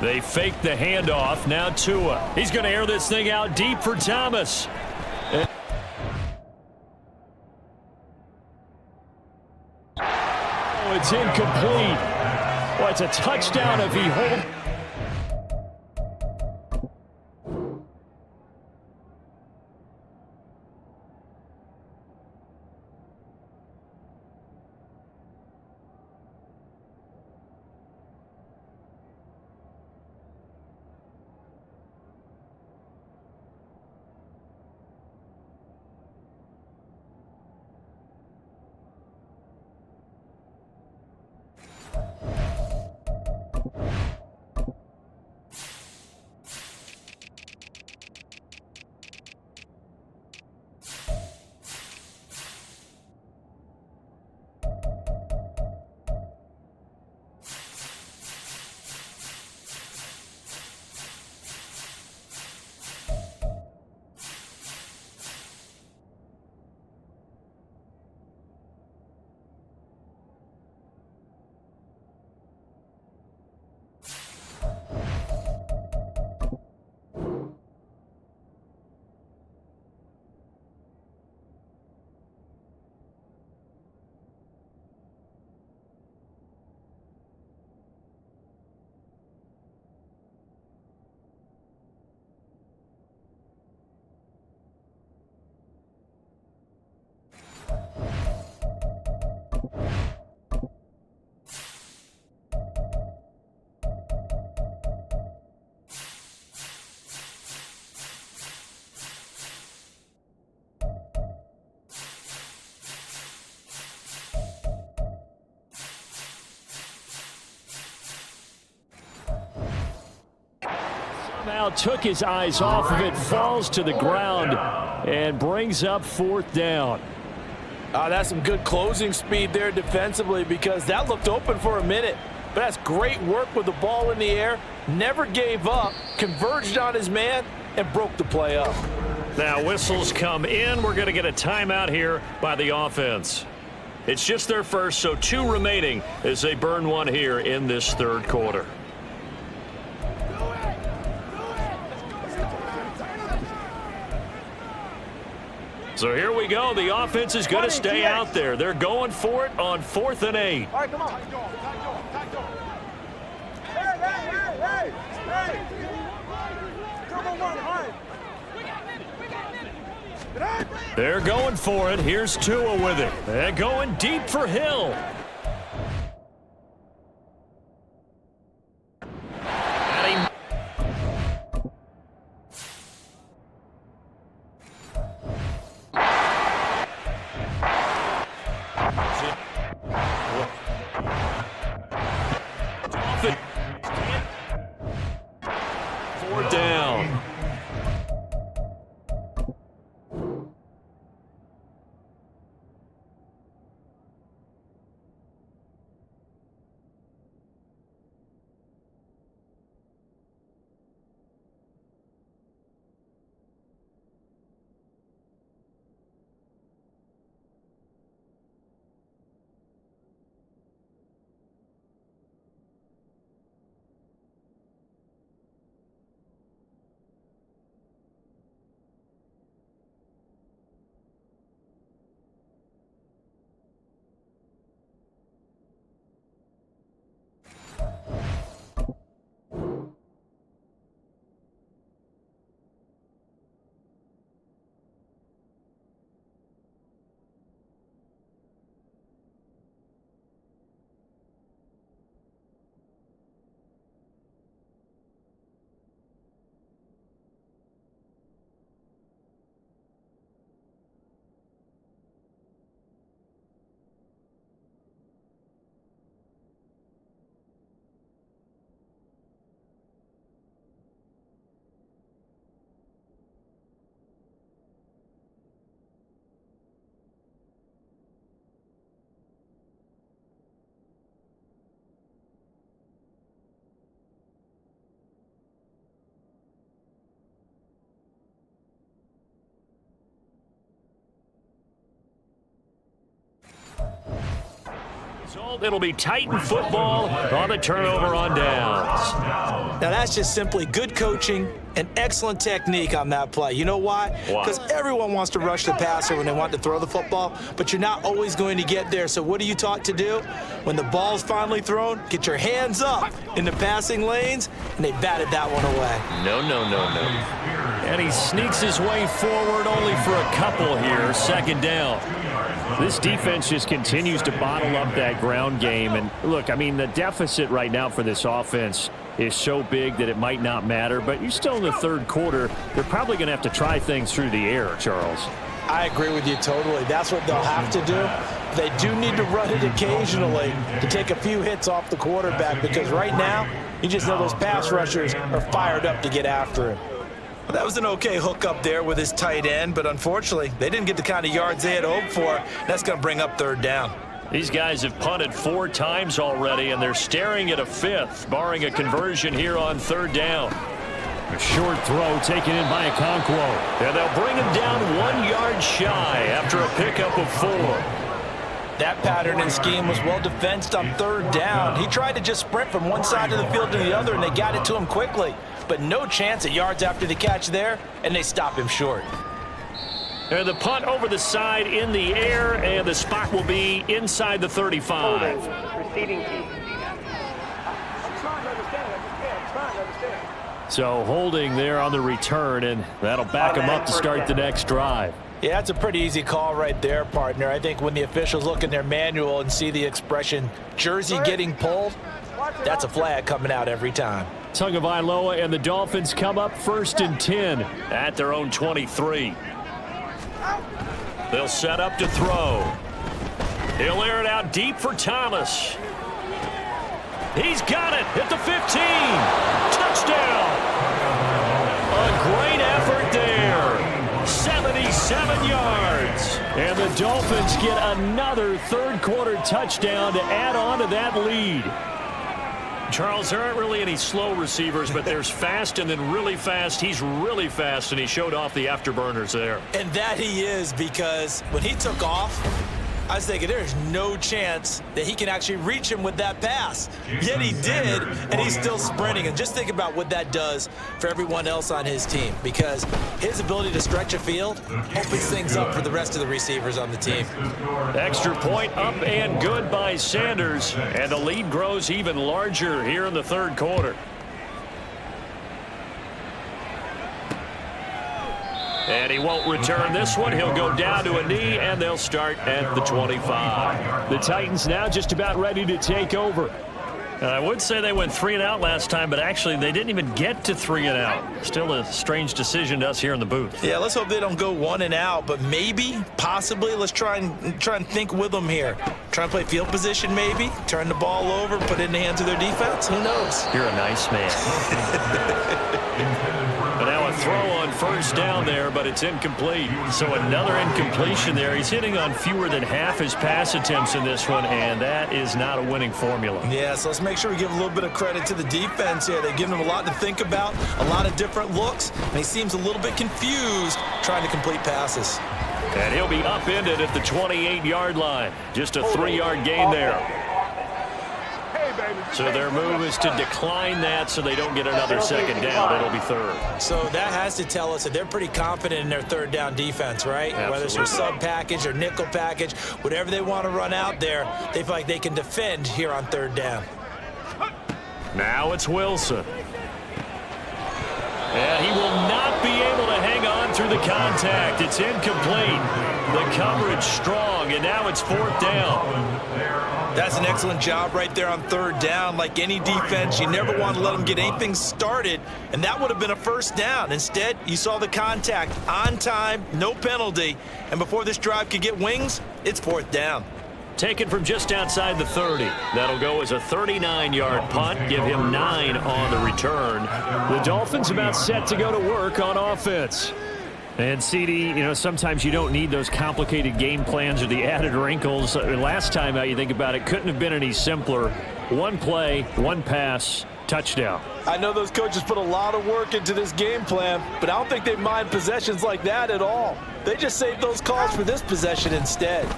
They fake the handoff. Now Tua. He's going to air this thing out deep for Thomas. Oh, it's incomplete. Well, it's a touchdown if he holds. Somehow took his eyes off of it, falls to the ground, and brings up 4th down. That's some good closing speed there defensively because that looked open for a minute. But that's great work with the ball in the air. Never gave up, converged on his man, and broke the play up. Now whistles come in. We're going to get a timeout here by the offense. It's just their first, so 2 remaining as they burn one here in this 3rd quarter. So here we go. The offense is going to stay out there. They're going for it on 4th and 8. All right, come on. Hey. Come on, all right. They're going for it. Here's Tua with it. They're going deep for Hill. Down. It'll be Titan football on the turnover on downs. Now that's just simply good coaching and excellent technique on that play. You know why? Because everyone wants to rush the passer when they want to throw the football, but you're not always going to get there. So what are you taught to do? When the ball's finally thrown, get your hands up in the passing lanes, and they batted that one away. No. And he sneaks his way forward only for a couple here, 2nd down. This defense just continues to bottle up that ground game. And look, I mean, the deficit right now for this offense is so big that it might not matter. But you're still in the 3rd quarter. They're probably going to have to try things through the air, Charles. I agree with you totally. That's what they'll have to do. They do need to run it occasionally to take a few hits off the quarterback because right now, you just know those pass rushers are fired up to get after him. Well, that was an okay hookup there with his tight end, but unfortunately, they didn't get the kind of yards they had hoped for. That's going to bring up 3rd down. These guys have punted 4 times already, and they're staring at a 5th, barring a conversion here on 3rd down. A short throw taken in by Okonkwo. And they'll bring him down 1 yard shy after a pickup of 4. That pattern and scheme was well defensed on 3rd down. He tried to just sprint from one side of the field to the other, and they got it to him quickly. But no chance at yards after the catch there, and they stop him short. And the punt over the side in the air, and the spot will be inside the 35. Proceeding key. I'm trying to understand. I'm trying to understand. So holding there on the return, and that'll back him up to start the next drive. Yeah, that's a pretty easy call right there, partner. I think when the officials look in their manual and see the expression jersey getting pulled, that's a flag coming out every time. Tagovailoa and the Dolphins come up 1st and 10 at their own 23. They'll set up to throw. He'll air it out deep for Thomas. He's got it at the 15. Touchdown. 7 yards. And the Dolphins get another third-quarter touchdown to add on to that lead. Charles, there aren't really any slow receivers, but there's fast and then really fast. He's really fast, and he showed off the afterburners there. And that he is, because when he took off, I was thinking there's no chance that he can actually reach him with that pass. Yet he did, and he's still sprinting. And just think about what that does for everyone else on his team, because his ability to stretch a field opens things up for the rest of the receivers on the team. Extra point up and good by Sanders, and the lead grows even larger here in the third quarter. And he won't return this one. He'll go down to a knee, and they'll start at the 25. The Titans now just about ready to take over. I would say they went 3 and out last time, but actually they didn't even get to 3 and out. Still a strange decision to us here in the booth. Yeah, let's hope they don't go 1 and out, but maybe, possibly, let's try and think with them here. Try and play field position, maybe. Turn the ball over, put it in the hands of their defense. Who knows? You're a nice man. But now a throw on first down there, but it's incomplete. So another incompletion there. He's hitting on fewer than half his pass attempts in this one, and that is not a winning formula. Yeah, so let's make sure we give a little bit of credit to the defense here. They've given him a lot to think about, a lot of different looks, and he seems a little bit confused trying to complete passes. And he'll be upended at the 28-yard line. Just a 3-yard gain there. So their move is to decline that so they don't get another second down. It'll be third. So that has to tell us that they're pretty confident in their third down defense, right? Absolutely. Whether it's their sub package or nickel package, whatever they want to run out there, they feel like they can defend here on third down. Now it's Wilson. And he will not be able to hang on through the contact. It's incomplete. The coverage strong, and now it's fourth down. That's an excellent job right there on third down. Like any defense, you never want to let them get anything started, and that would have been a first down. Instead, you saw the contact on time, no penalty, and before this drive could get wings, it's fourth down. Taken from just outside the 30. That'll go as a 39-yard punt. Give him 9 on the return. The Dolphins about set to go to work on offense. And, CD, sometimes you don't need those complicated game plans or the added wrinkles. Last time out, you think about it, couldn't have been any simpler. One play, one pass, touchdown. I know those coaches put a lot of work into this game plan, but I don't think they mind possessions like that at all. They just saved those calls for this possession instead.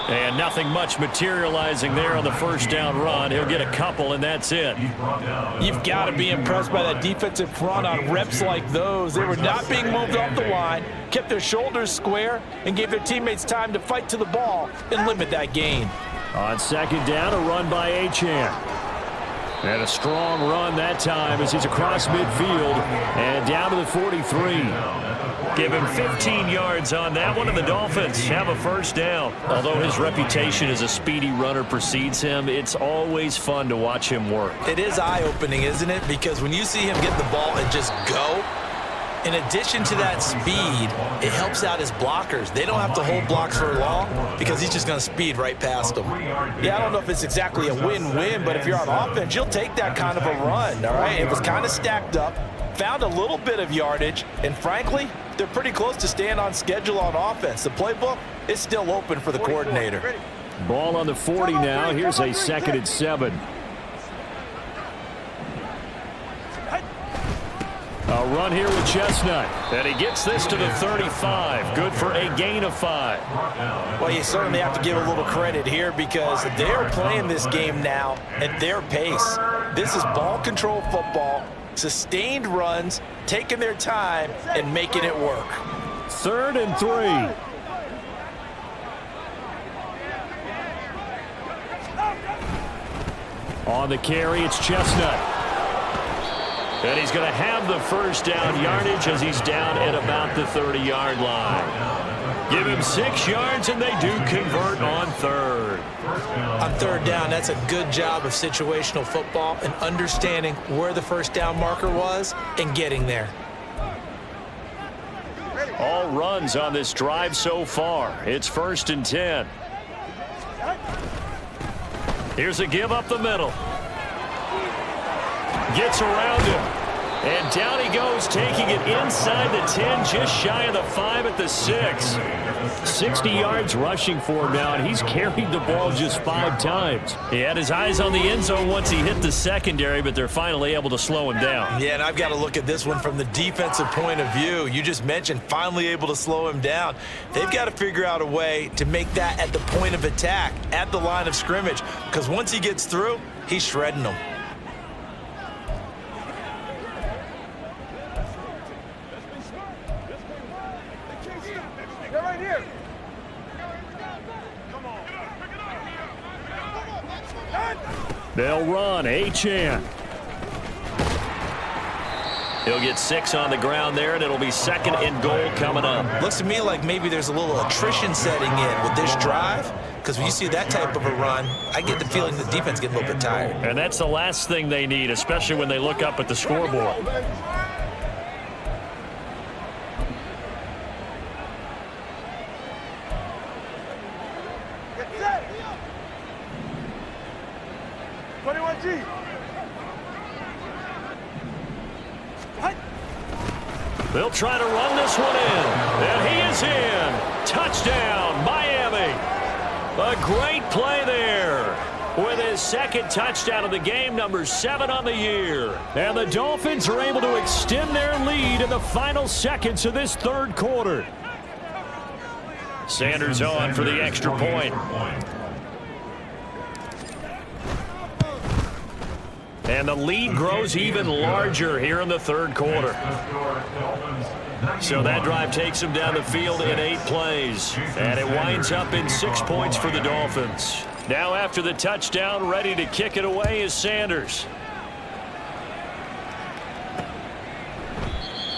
And nothing much materializing there on the first down run. He'll get a couple, and that's it. You've got to be impressed by that defensive front on reps like those. They were not being moved off the line, kept their shoulders square, and gave their teammates time to fight to the ball and limit that gain. On second down, a run by Achane. And a strong run that time as he's across midfield and down to the 43. Give him 15 yards on that one, and the Dolphins have a first down. Although his reputation as a speedy runner precedes him, it's always fun to watch him work. It is eye-opening, isn't it? Because when you see him get the ball and just go, in addition to that speed, it helps out his blockers. They don't have to hold blocks for long because he's just going to speed right past them. Yeah, I don't know if it's exactly a win-win, but if you're on offense, you'll take that kind of a run, all right? It was kind of stacked up, found a little bit of yardage, and frankly, they're pretty close to staying on schedule on offense. The playbook is still open for the coordinator. Ball on the 40 now. Here's a 2nd and 7. A run here with Chestnut. And he gets this to the 35. Good for a gain of 5. Well, you certainly have to give a little credit here because they're playing this game now at their pace. This is ball control football, sustained runs, taking their time, and making it work. 3rd and 3. On the carry, it's Chestnut. And he's going to have the first down yardage as he's down at about the 30-yard line. Give him 6 yards, and they do convert on third. On third down, that's a good job of situational football and understanding where the first down marker was and getting there. All runs on this drive so far. It's 1st and 10. Here's a give up the middle. Gets around him. And down he goes, taking it inside the 10, just shy of the 5 at the 6. 60 yards rushing for him now, and he's carried the ball just 5 times. He had his eyes on the end zone once he hit the secondary, but they're finally able to slow him down. Yeah, and I've got to look at this one from the defensive point of view. You just mentioned finally able to slow him down. They've got to figure out a way to make that at the point of attack, at the line of scrimmage, because once he gets through, he's shredding them. They'll run. Achane. He'll get 6 on the ground there, and it'll be 2nd and goal coming up. Looks to me like maybe there's a little attrition setting in with this drive, because when you see that type of a run, I get the feeling the defense getting a little bit tired. And that's the last thing they need, especially when they look up at the scoreboard. They'll try to run this one in. And he is in. Touchdown, Miami. A great play there with his 2nd touchdown of the game, number 7 on the year. And the Dolphins are able to extend their lead in the final seconds of this 3rd quarter. Sanders on for the extra point. And the lead grows even larger here in the 3rd quarter. So that drive takes him down the field in 8 plays. And it winds up in 6 points for the Dolphins. Now after the touchdown, ready to kick it away is Sanders.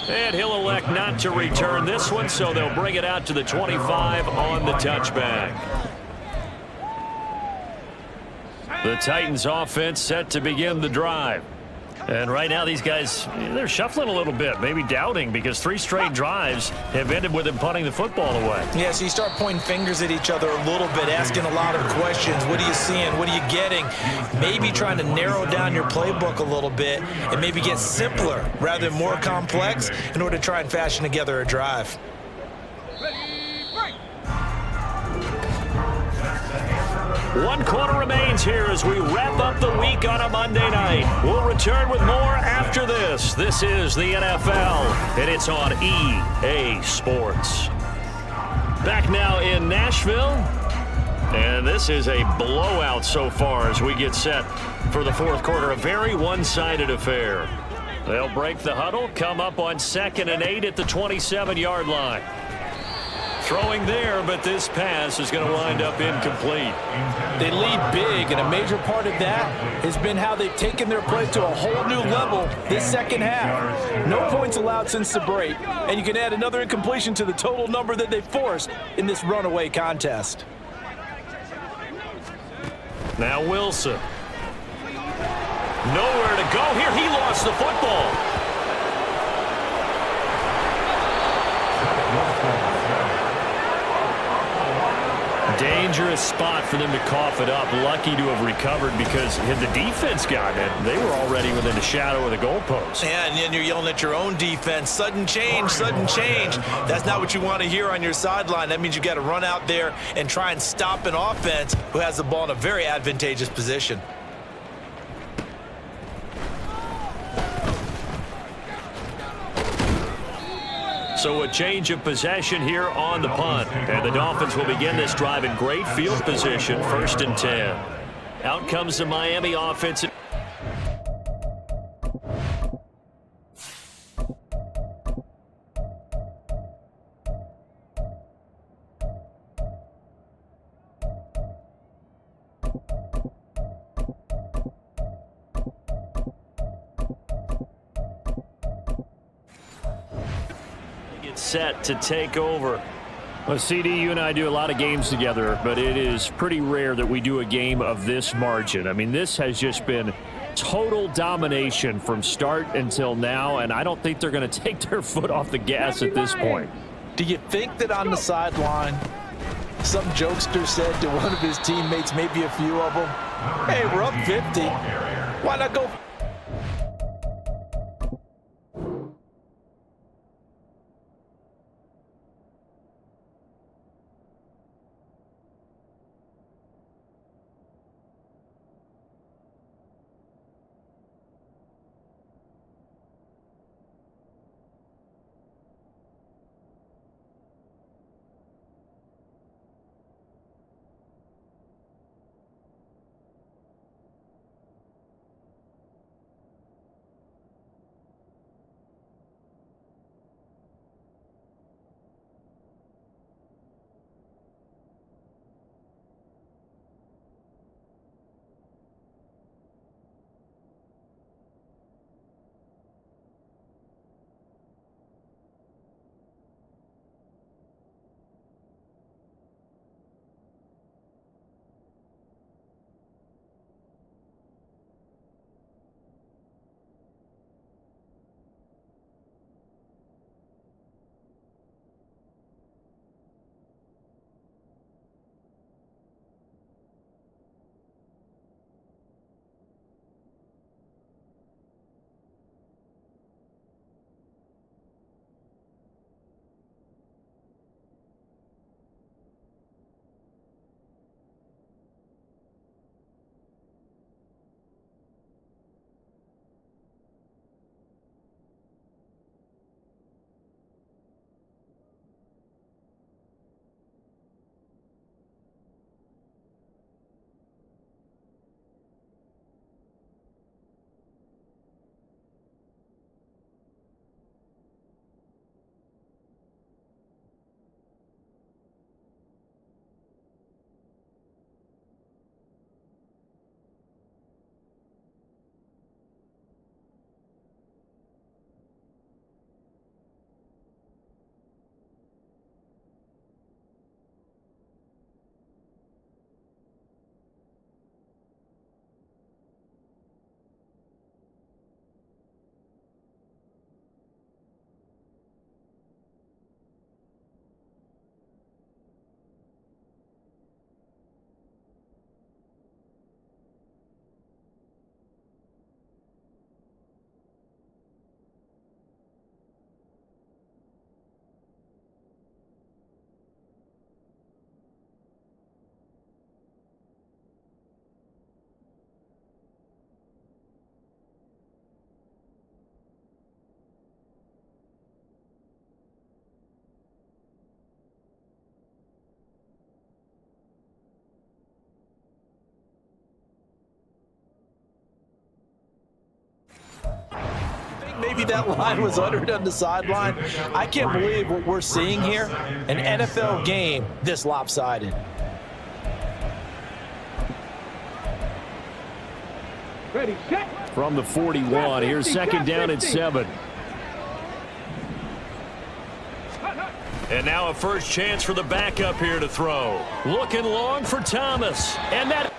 And he'll elect not to return this one, so they'll bring it out to the 25 on the touchback. The Titans offense set to begin the drive. And right now these guys, they're shuffling a little bit, maybe doubting, because 3 straight drives have ended with them punting the football away. Yeah, so you start pointing fingers at each other a little bit, asking a lot of questions. What are you seeing? What are you getting? Maybe trying to narrow down your playbook a little bit and maybe get simpler rather than more complex in order to try and fashion together a drive. 1 quarter remains here as we wrap up the week on a Monday night. We'll return with more after this. This is the NFL, and it's on EA Sports. Back now in Nashville, and this is a blowout so far as we get set for the 4th quarter. A very one-sided affair. They'll break the huddle, come up on 2nd and 8 at the 27-yard line. Throwing there, but this pass is going to wind up incomplete. They lead big, and a major part of that has been how they've taken their play to a whole new level this 2nd half. No points allowed since the break, and you can add another incompletion to the total number that they forced in this runaway contest. Now Wilson. Nowhere to go here. He lost the football. Dangerous spot for them to cough it up. Lucky to have recovered, because had the defense gotten it, they were already within the shadow of the goalpost. Yeah, and then you're yelling at your own defense. Sudden change, sudden change. That's not what you want to hear on your sideline. That means you've got to run out there and try and stop an offense who has the ball in a very advantageous position. So a change of possession here on the punt. And the Dolphins will begin this drive in great field position, 1st and 10. Out comes the Miami offense. Set to take over. Well, CD, you and I do a lot of games together, but it is pretty rare that we do a game of this margin. I mean, this has just been total domination from start until now, and I don't think they're going to take their foot off the gas at this point. Do you think that on the sideline, some jokester said to one of his teammates, maybe a few of them, hey, we're up 50. Why not go? maybe that line was uttered on the sideline. I can't believe what we're seeing here. An NFL game this lopsided. Ready, set. From the 41, here's second down and 7. And now a first chance for the backup here to throw. Looking long for Thomas. And that...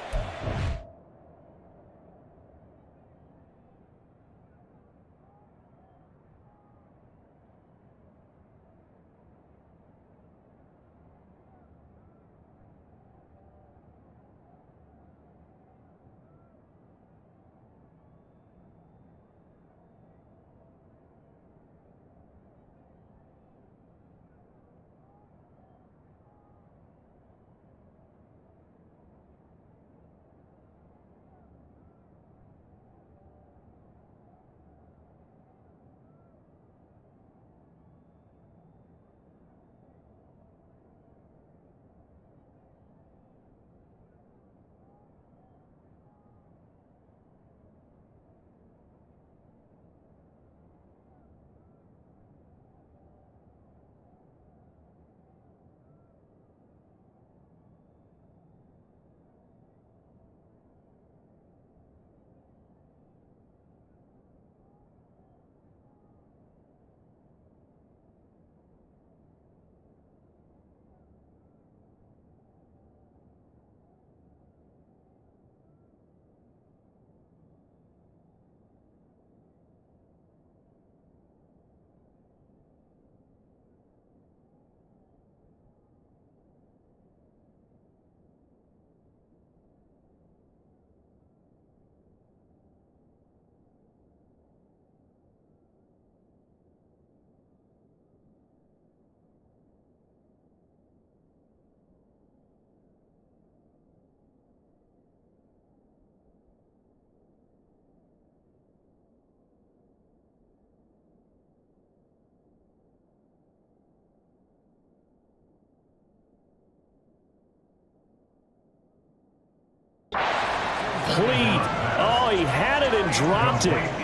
Complete. Oh, he had it and dropped it.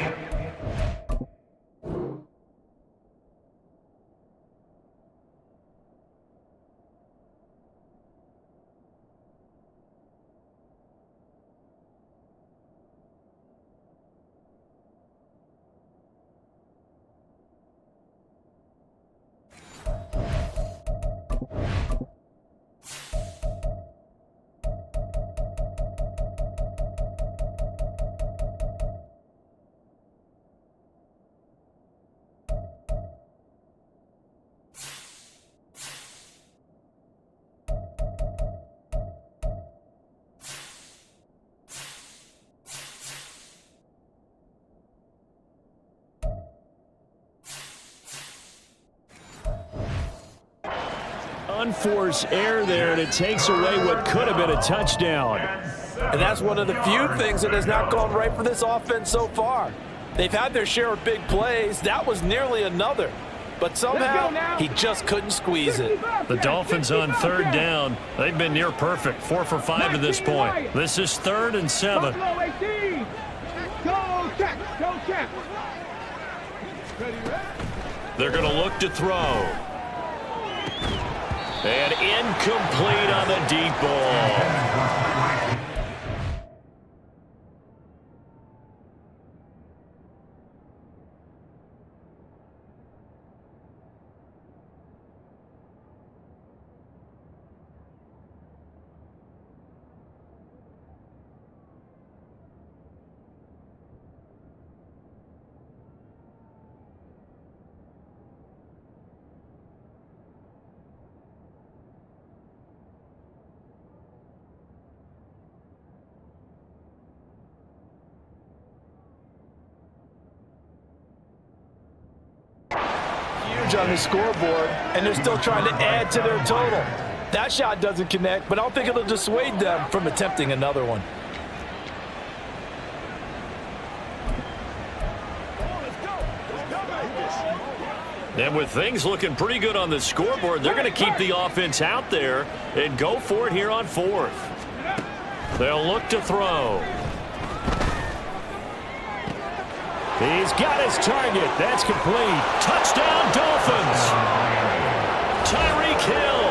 Unforced error there, and it takes away what could have been a touchdown. And that's one of the few things that has not gone right for this offense so far. They've had their share of big plays. That was nearly another. But somehow, he just couldn't squeeze it. The Dolphins on third down. They've been near perfect, 4 for 5 to this point. This is 3rd and 7. They're going to look to throw. And incomplete on the deep ball. On the scoreboard, and they're still trying to add to their total. That shot doesn't connect, but I don't think it'll dissuade them from attempting another one. And with things looking pretty good on the scoreboard, they're going to keep the offense out there and go for it here on 4th. They'll look to throw. He's got his target. That's complete. Touchdown, Dolphins. Tyreek Hill,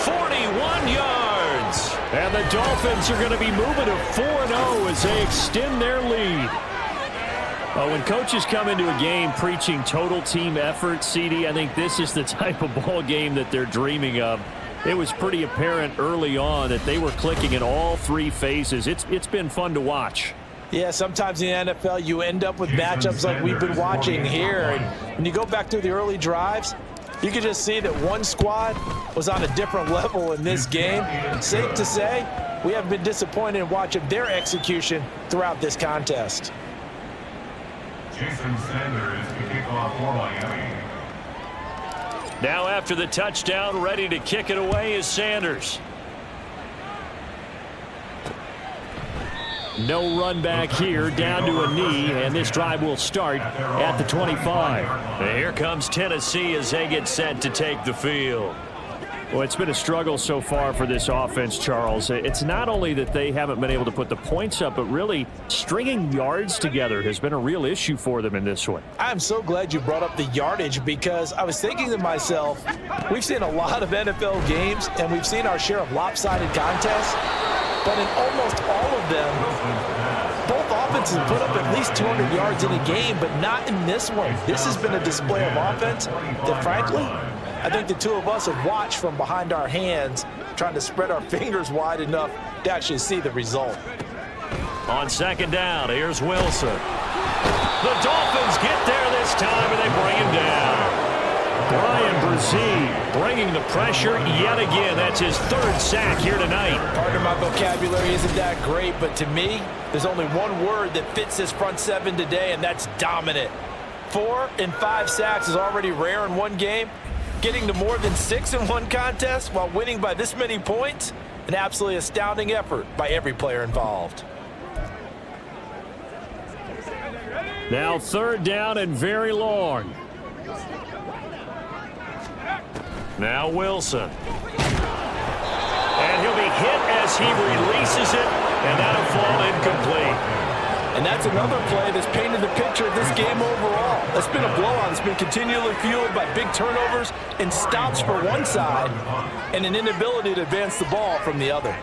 41 yards. And the Dolphins are going to be moving to 4-0 as they extend their lead. When coaches come into a game preaching total team effort, CD, I think this is the type of ball game that they're dreaming of. It was pretty apparent early on that they were clicking in all three phases. It's been fun to watch. Yeah, sometimes in the NFL you end up with matchups like we've been watching here. And when you go back to the early drives, you can just see that one squad was on a different level in this game. Safe to say, we have been disappointed in watching their execution throughout this contest. Jason Sanders to kick off for Miami. Now after the touchdown, ready to kick it away is Sanders. No run back here, down to a knee, and this drive will start at the 25. And here comes Tennessee as they get set to take the field. Well, it's been a struggle so far for this offense, Charles. It's not only that they haven't been able to put the points up, but really stringing yards together has been a real issue for them in this one. I'm so glad you brought up the yardage because I was thinking to myself, we've seen a lot of NFL games and we've seen our share of lopsided contests, but in almost all of them, both offenses put up at least 200 yards in a game, but not in this one. This has been a display of offense that, frankly, I think the two of us have watched from behind our hands, trying to spread our fingers wide enough to actually see the result. On second down, here's Wilson. The Dolphins get there this time, and they bring him down. Brian Brzee bringing the pressure yet again. That's his third sack here tonight. Pardon my vocabulary isn't that great, but to me, there's only one word that fits this front seven today, and that's dominant. 4 and 5 sacks is already rare in one game. Getting to more than 6 in one contest while winning by this many points, an absolutely astounding effort by every player involved. Now third down and very long. Now Wilson. And he'll be hit as he releases it, and that'll fall incomplete. And that's another play that's painted the picture of this game overall. It's been a blowout. It's been continually fueled by big turnovers and stops for one side and an inability to advance the ball from the other.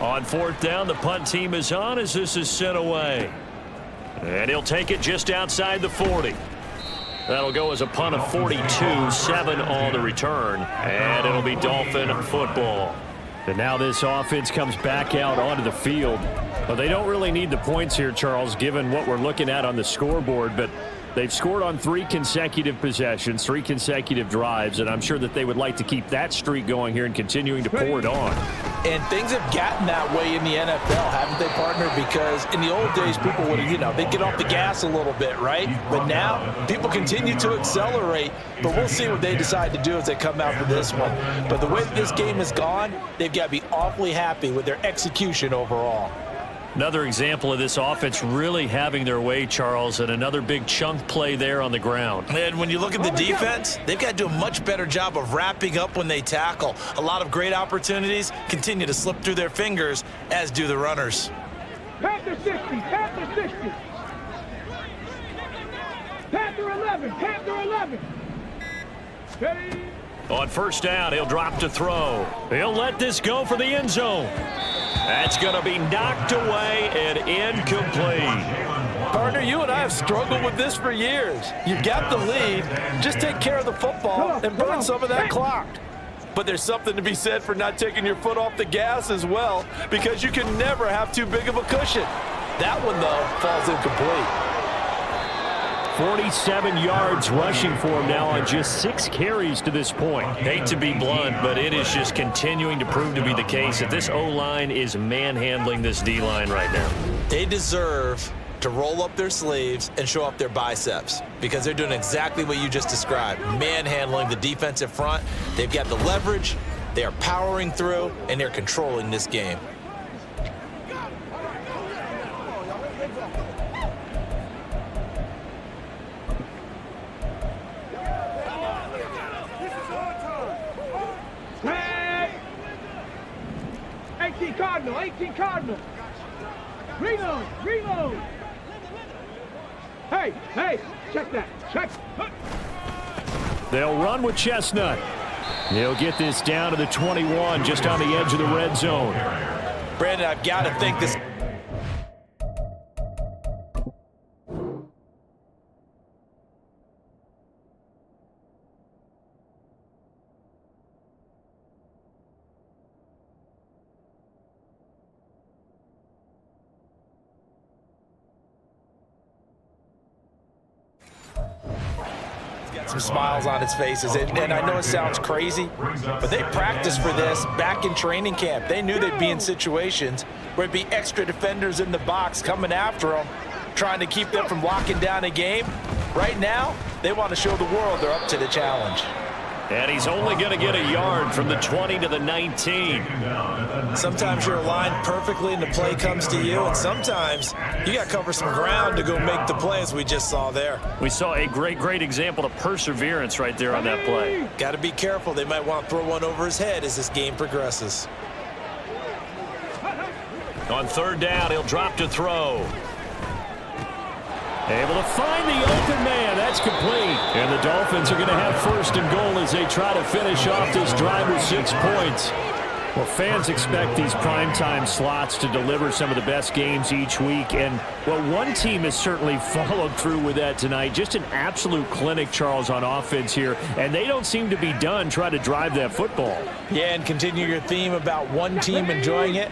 On fourth down, the punt team is on as this is sent away. And he'll take it just outside the 40. That'll go as a punt of 42, 7 on the return. And it'll be Dolphin football. And now this offense comes back out onto the field. Well, they don't really need the points here, Charles, given what we're looking at on the scoreboard. But they've scored on 3 consecutive possessions, 3 consecutive drives, and I'm sure that they would like to keep that streak going here and continuing to pour it on. And things have gotten that way in the NFL, haven't they, partner? Because in the old days, people would, they'd get off the gas a little bit, right? But now, people continue to accelerate, but we'll see what they decide to do as they come out for this one. But the way that this game has gone, they've got to be awfully happy with their execution overall. Another example of this offense really having their way, Charles, and another big chunk play there on the ground. And when you look at the defense, they've got to do a much better job of wrapping up when they tackle. A lot of great opportunities continue to slip through their fingers, as do the runners. Panther 60, Panther 60. Panther 11, Panther 11. Ready? On first down, he'll drop to throw. He'll let this go for the end zone. That's going to be knocked away and incomplete. Partner, you and I have struggled with this for years. You've got the lead. Just take care of the football and burn some of that clock. But there's something to be said for not taking your foot off the gas as well, because you can never have too big of a cushion. That one, though, falls incomplete. 47 yards rushing for him now on just 6 carries to this point. Hate to be blunt, but it is just continuing to prove to be the case that this O-line is manhandling this D-line right now. They deserve to roll up their sleeves and show off their biceps because they're doing exactly what you just described, manhandling the defensive front. They've got the leverage, they are powering through, and they're controlling this game. Cardinal. Reload. Hey, check that. Check. They'll run with Chestnut. They'll get this down to the 21, just on the edge of the red zone. Brandon, I've got to think this. Some smiles on his faces, and I know it sounds crazy, but they practiced for this back in training camp. They knew they'd be in situations where there'd be extra defenders in the box coming after them, trying to keep them from locking down a game. Right now, they want to show the world they're up to the challenge. And he's only going to get a yard from the 20 to the 19. Sometimes you're aligned perfectly and the play comes to you, and sometimes you got to cover some ground to go make the play, as we just saw there. We saw a great example of perseverance right there on that play. Got to be careful. They might want to throw one over his head as this game progresses. On third down, he'll drop to throw. Able to find the open man. That's complete. And the Dolphins are going to have first and goal as they try to finish off this drive with 6 points. Well, fans expect these primetime slots to deliver some of the best games each week. And, well, one team has certainly followed through with that tonight. Just an absolute clinic, Charles, on offense here. And they don't seem to be done trying to drive that football. Yeah, and continue your theme about one team enjoying it.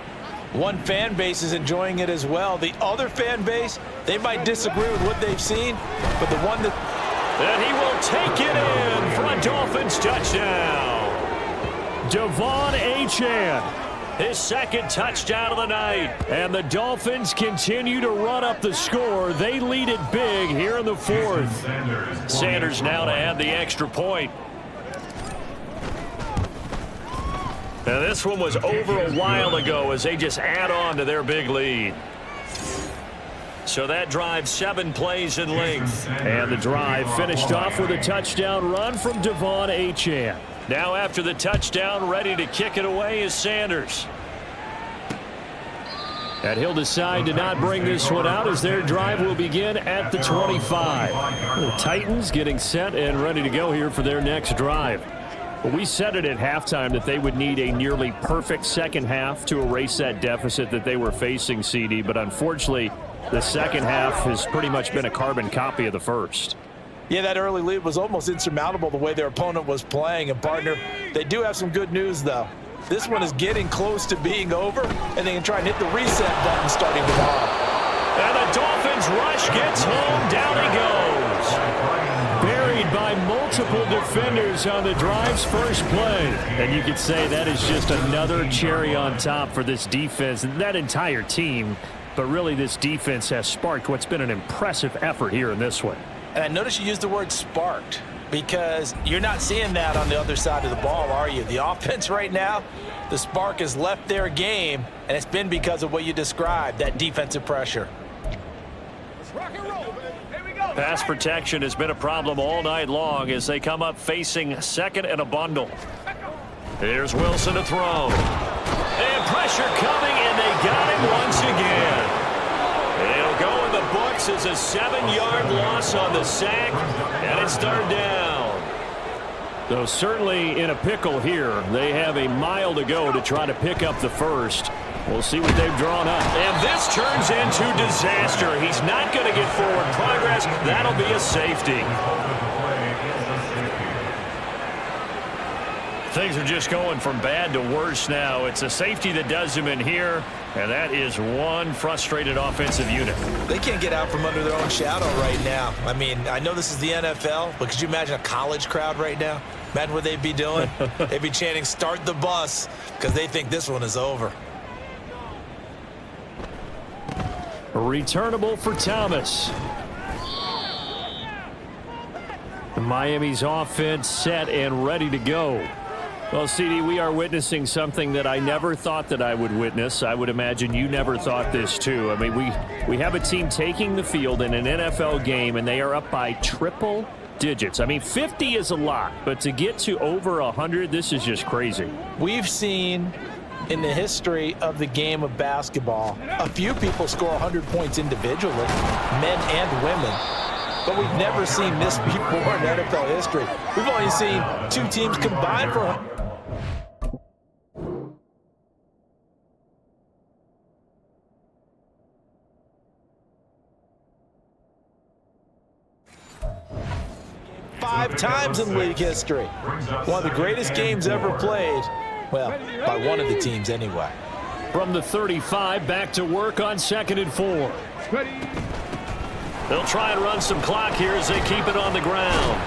One fan base is enjoying it as well. The other fan base, they might disagree with what they've seen, but the one that... And he will take it in for a Dolphins touchdown. Devon Achane, his second touchdown of the night. And the Dolphins continue to run up the score. They lead it big here in the fourth. Sanders now to add the extra point. Now this one was over a while ago as they just add on to their big lead. So that drive 7 plays in length. And the drive finished off with a touchdown run from Devon Achane. Now after the touchdown, ready to kick it away is Sanders. And he'll decide to not bring this one out as their drive will begin at the 25. The Titans getting set and ready to go here for their next drive. Well, we said it at halftime that they would need a nearly perfect second half to erase that deficit that they were facing, CD, but unfortunately, the second half has pretty much been a carbon copy of the first. Yeah, that early lead was almost insurmountable the way their opponent was playing. And, partner, they do have some good news, though. This one is getting close to being over, and they can try and hit the reset button starting tomorrow. And the Dolphins rush gets home. Down he goes. Buried by multiple defenders on the drive's first play. And you could say that is just another cherry on top for this defense and that entire team. But really, this defense has sparked what's been an impressive effort here in this one. And I noticed you used the word sparked because you're not seeing that on the other side of the ball, are you? The offense right now, the spark has left their game, and it's been because of what you described, that defensive pressure. Pass protection has been a problem all night long as they come up facing second and a bundle. Here's Wilson to throw. And pressure coming, and they got him once again. It'll go in the books as a 7-yard loss on the sack, and it's third down. Though certainly in a pickle here. They have a mile to go to try to pick up the first. We'll see what they've drawn up. And this turns into disaster. He's not going to get forward progress. That'll be a safety. Things are just going from bad to worse now. It's a safety that does him in here, and that is one frustrated offensive unit. They can't get out from under their own shadow right now. I mean, I know this is the NFL, but could you imagine a college crowd right now? Imagine what they'd be doing. They'd be chanting, "Start the bus," because they think this one is over. Returnable for Thomas. Miami's offense set and ready to go. Well, CD, we are witnessing something that I never thought that I would witness. I would imagine you never thought this too. I mean, we have a team taking the field in an NFL game, and they are up by triple digits. I mean, 50 is a lot, but to get to over 100, this is just crazy. We've seen in the history of the game of basketball a few people score 100 points individually, men and women. but we've never seen this before in NFL history. We've only seen 2 teams combine for 5 times in league history. One of the greatest games ever played. Well, by one of the teams anyway. From the 35, back to work on 2nd and 4. They'll try and run some clock here as they keep it on the ground.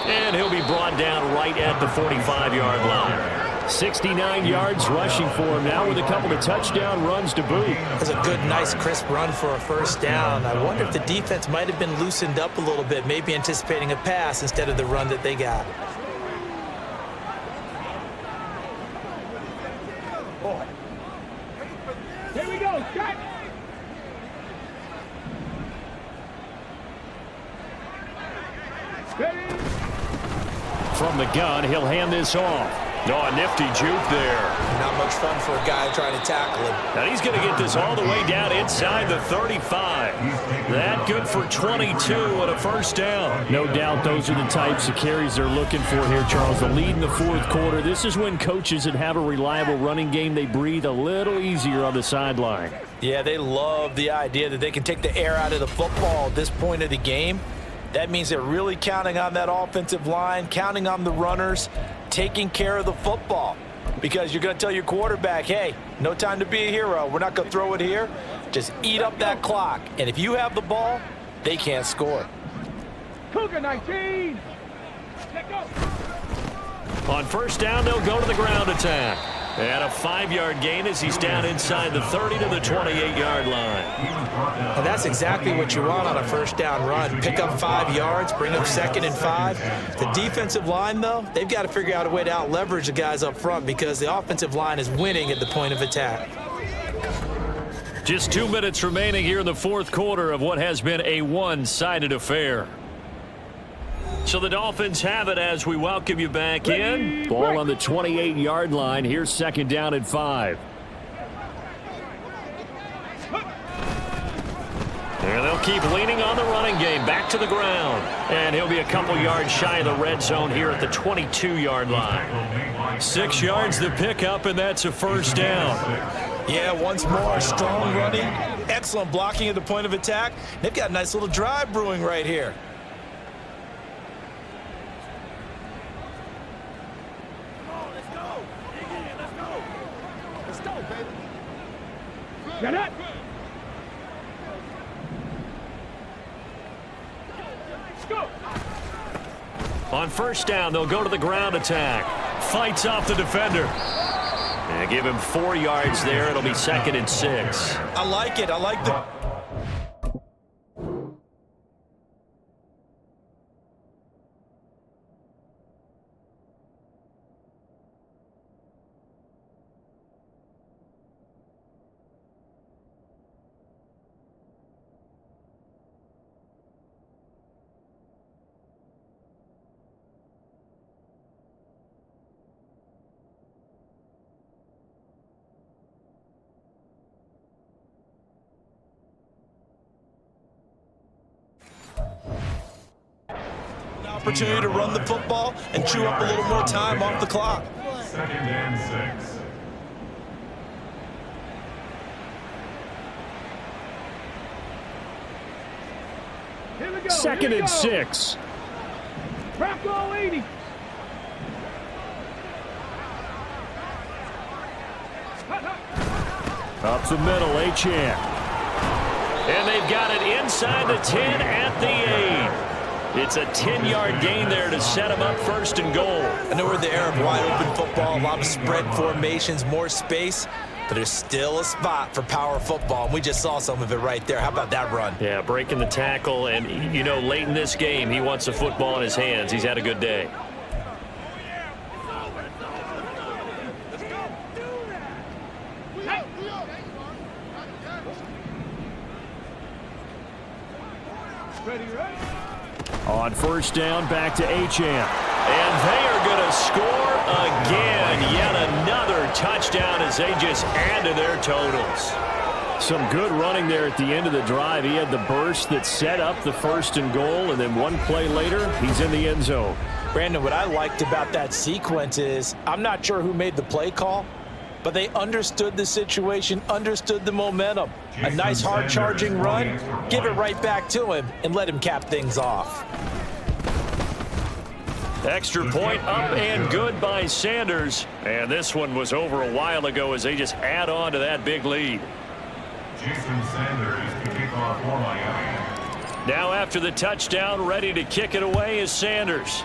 And he'll be brought down right at the 45-yard line. 69 yards rushing for him now with a couple of touchdown runs to boot. That's a good, nice, crisp run for a first down. I wonder if the defense might have been loosened up a little bit, maybe anticipating a pass instead of the run that they got. Here we go, Jack. From the gun, he'll hand this off. Oh, a nifty juke there. Not much fun for a guy trying to tackle him. And he's going to get this all the way down inside the 35. That good for 22 and a first down. No doubt those are the types of carries they're looking for here, Charles. The lead in the 4th quarter. This is when coaches that have a reliable running game, they breathe a little easier on the sideline. Yeah, they love the idea that they can take the air out of the football at this point of the game. That means they're really counting on that offensive line, counting on the runners, taking care of the football. Because you're going to tell your quarterback, hey, no time to be a hero. We're not going to throw it here. Just eat up that clock. And if you have the ball, they can't score. Cougar 19. Let go. On first down, they'll go to the ground attack. And a 5-yard gain as he's down inside the 30 to the 28-yard line. And that's exactly what you want on a first down run. Pick up 5 yards, bring up 2nd and 5. The defensive line, though, they've got to figure out a way to out-leverage the guys up front because the offensive line is winning at the point of attack. Just 2 minutes remaining here in the 4th quarter of what has been a one-sided affair. So the Dolphins have it as we welcome you back in. Ball on the 28-yard line. Here's 2nd down and 5. And they'll keep leaning on the running game. Back to the ground. And he'll be a couple yards shy of the red zone here at the 22-yard line. 6 yards the pickup, and that's a first down. Yeah, once more, strong running, excellent blocking at the point of attack. They've got a nice little drive brewing right here. Get it. Let's go. On first down, they'll go to the ground attack. Fights off the defender. And give him 4 yards there. It'll be 2nd and 6. I like it. I like the... opportunity to run the football and chew up a little more time off the clock. 2nd and 6. Here we go. 2nd and 6. Bracco 80. Up the middle, Achane. And they've got it inside the 10 at the 8. It's a 10-yard gain there to set him up 1st and goal. I know we're in the era of wide-open football, a lot of spread formations, more space, but there's still a spot for power football, and we just saw some of it right there. How about that run? Yeah, breaking the tackle, and, you know, late in this game, he wants the football in his hands. He's had a good day. On first down, back to Achane. And they are going to score again. Yet another touchdown as they just add to their totals. Some good running there at the end of the drive. He had the burst that set up the 1st and goal, and then one play later, he's in the end zone. Brandon, what I liked about that sequence is I'm not sure who made the play call, but they understood the situation, understood the momentum. A nice hard-charging run, give it right back to him, and let him cap things off. Extra point up and good by Sanders. And this one was over a while ago as they just add on to that big lead. Jason Sanders to kick off for Miami. Now after the touchdown, ready to kick it away is Sanders.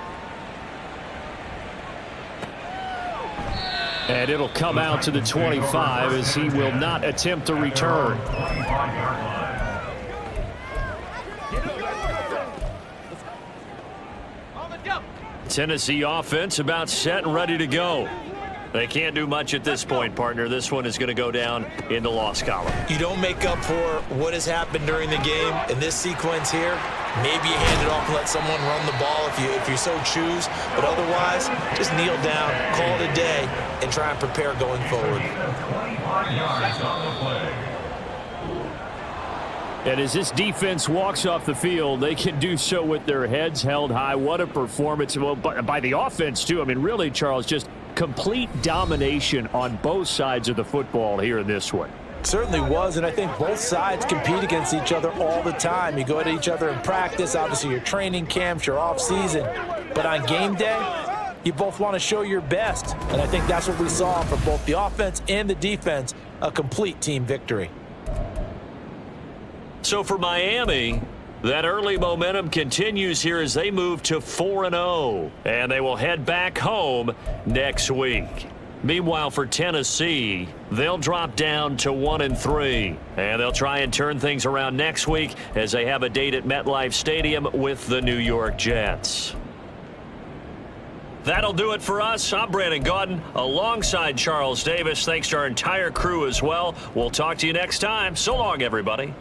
And it'll come out to the 25 as he will not attempt to return. Tennessee offense about set and ready to go. They can't do much at this point, partner. This one is going to go down in the loss column. You don't make up for what has happened during the game in this sequence here. Maybe you hand it off and let someone run the ball if you so choose. But otherwise, just kneel down, call it a day, and try and prepare going forward. 25 yards on the play. And as this defense walks off the field, they can do so with their heads held high. What a performance. Well, by the offense, too. I mean, really, Charles, just complete domination on both sides of the football here in this one. Certainly was, and I think both sides compete against each other all the time. You go at each other in practice, obviously your training camps, your off season. But on game day, you both want to show your best. And I think that's what we saw from both the offense and the defense, a complete team victory. So for Miami, that early momentum continues here as they move to 4-0, and they will head back home next week. Meanwhile, for Tennessee, they'll drop down to 1-3, and they'll try and turn things around next week as they have a date at MetLife Stadium with the New York Jets. That'll do it for us. I'm Brandon Gaudin alongside Charles Davis. Thanks to our entire crew as well. We'll talk to you next time. So long, everybody.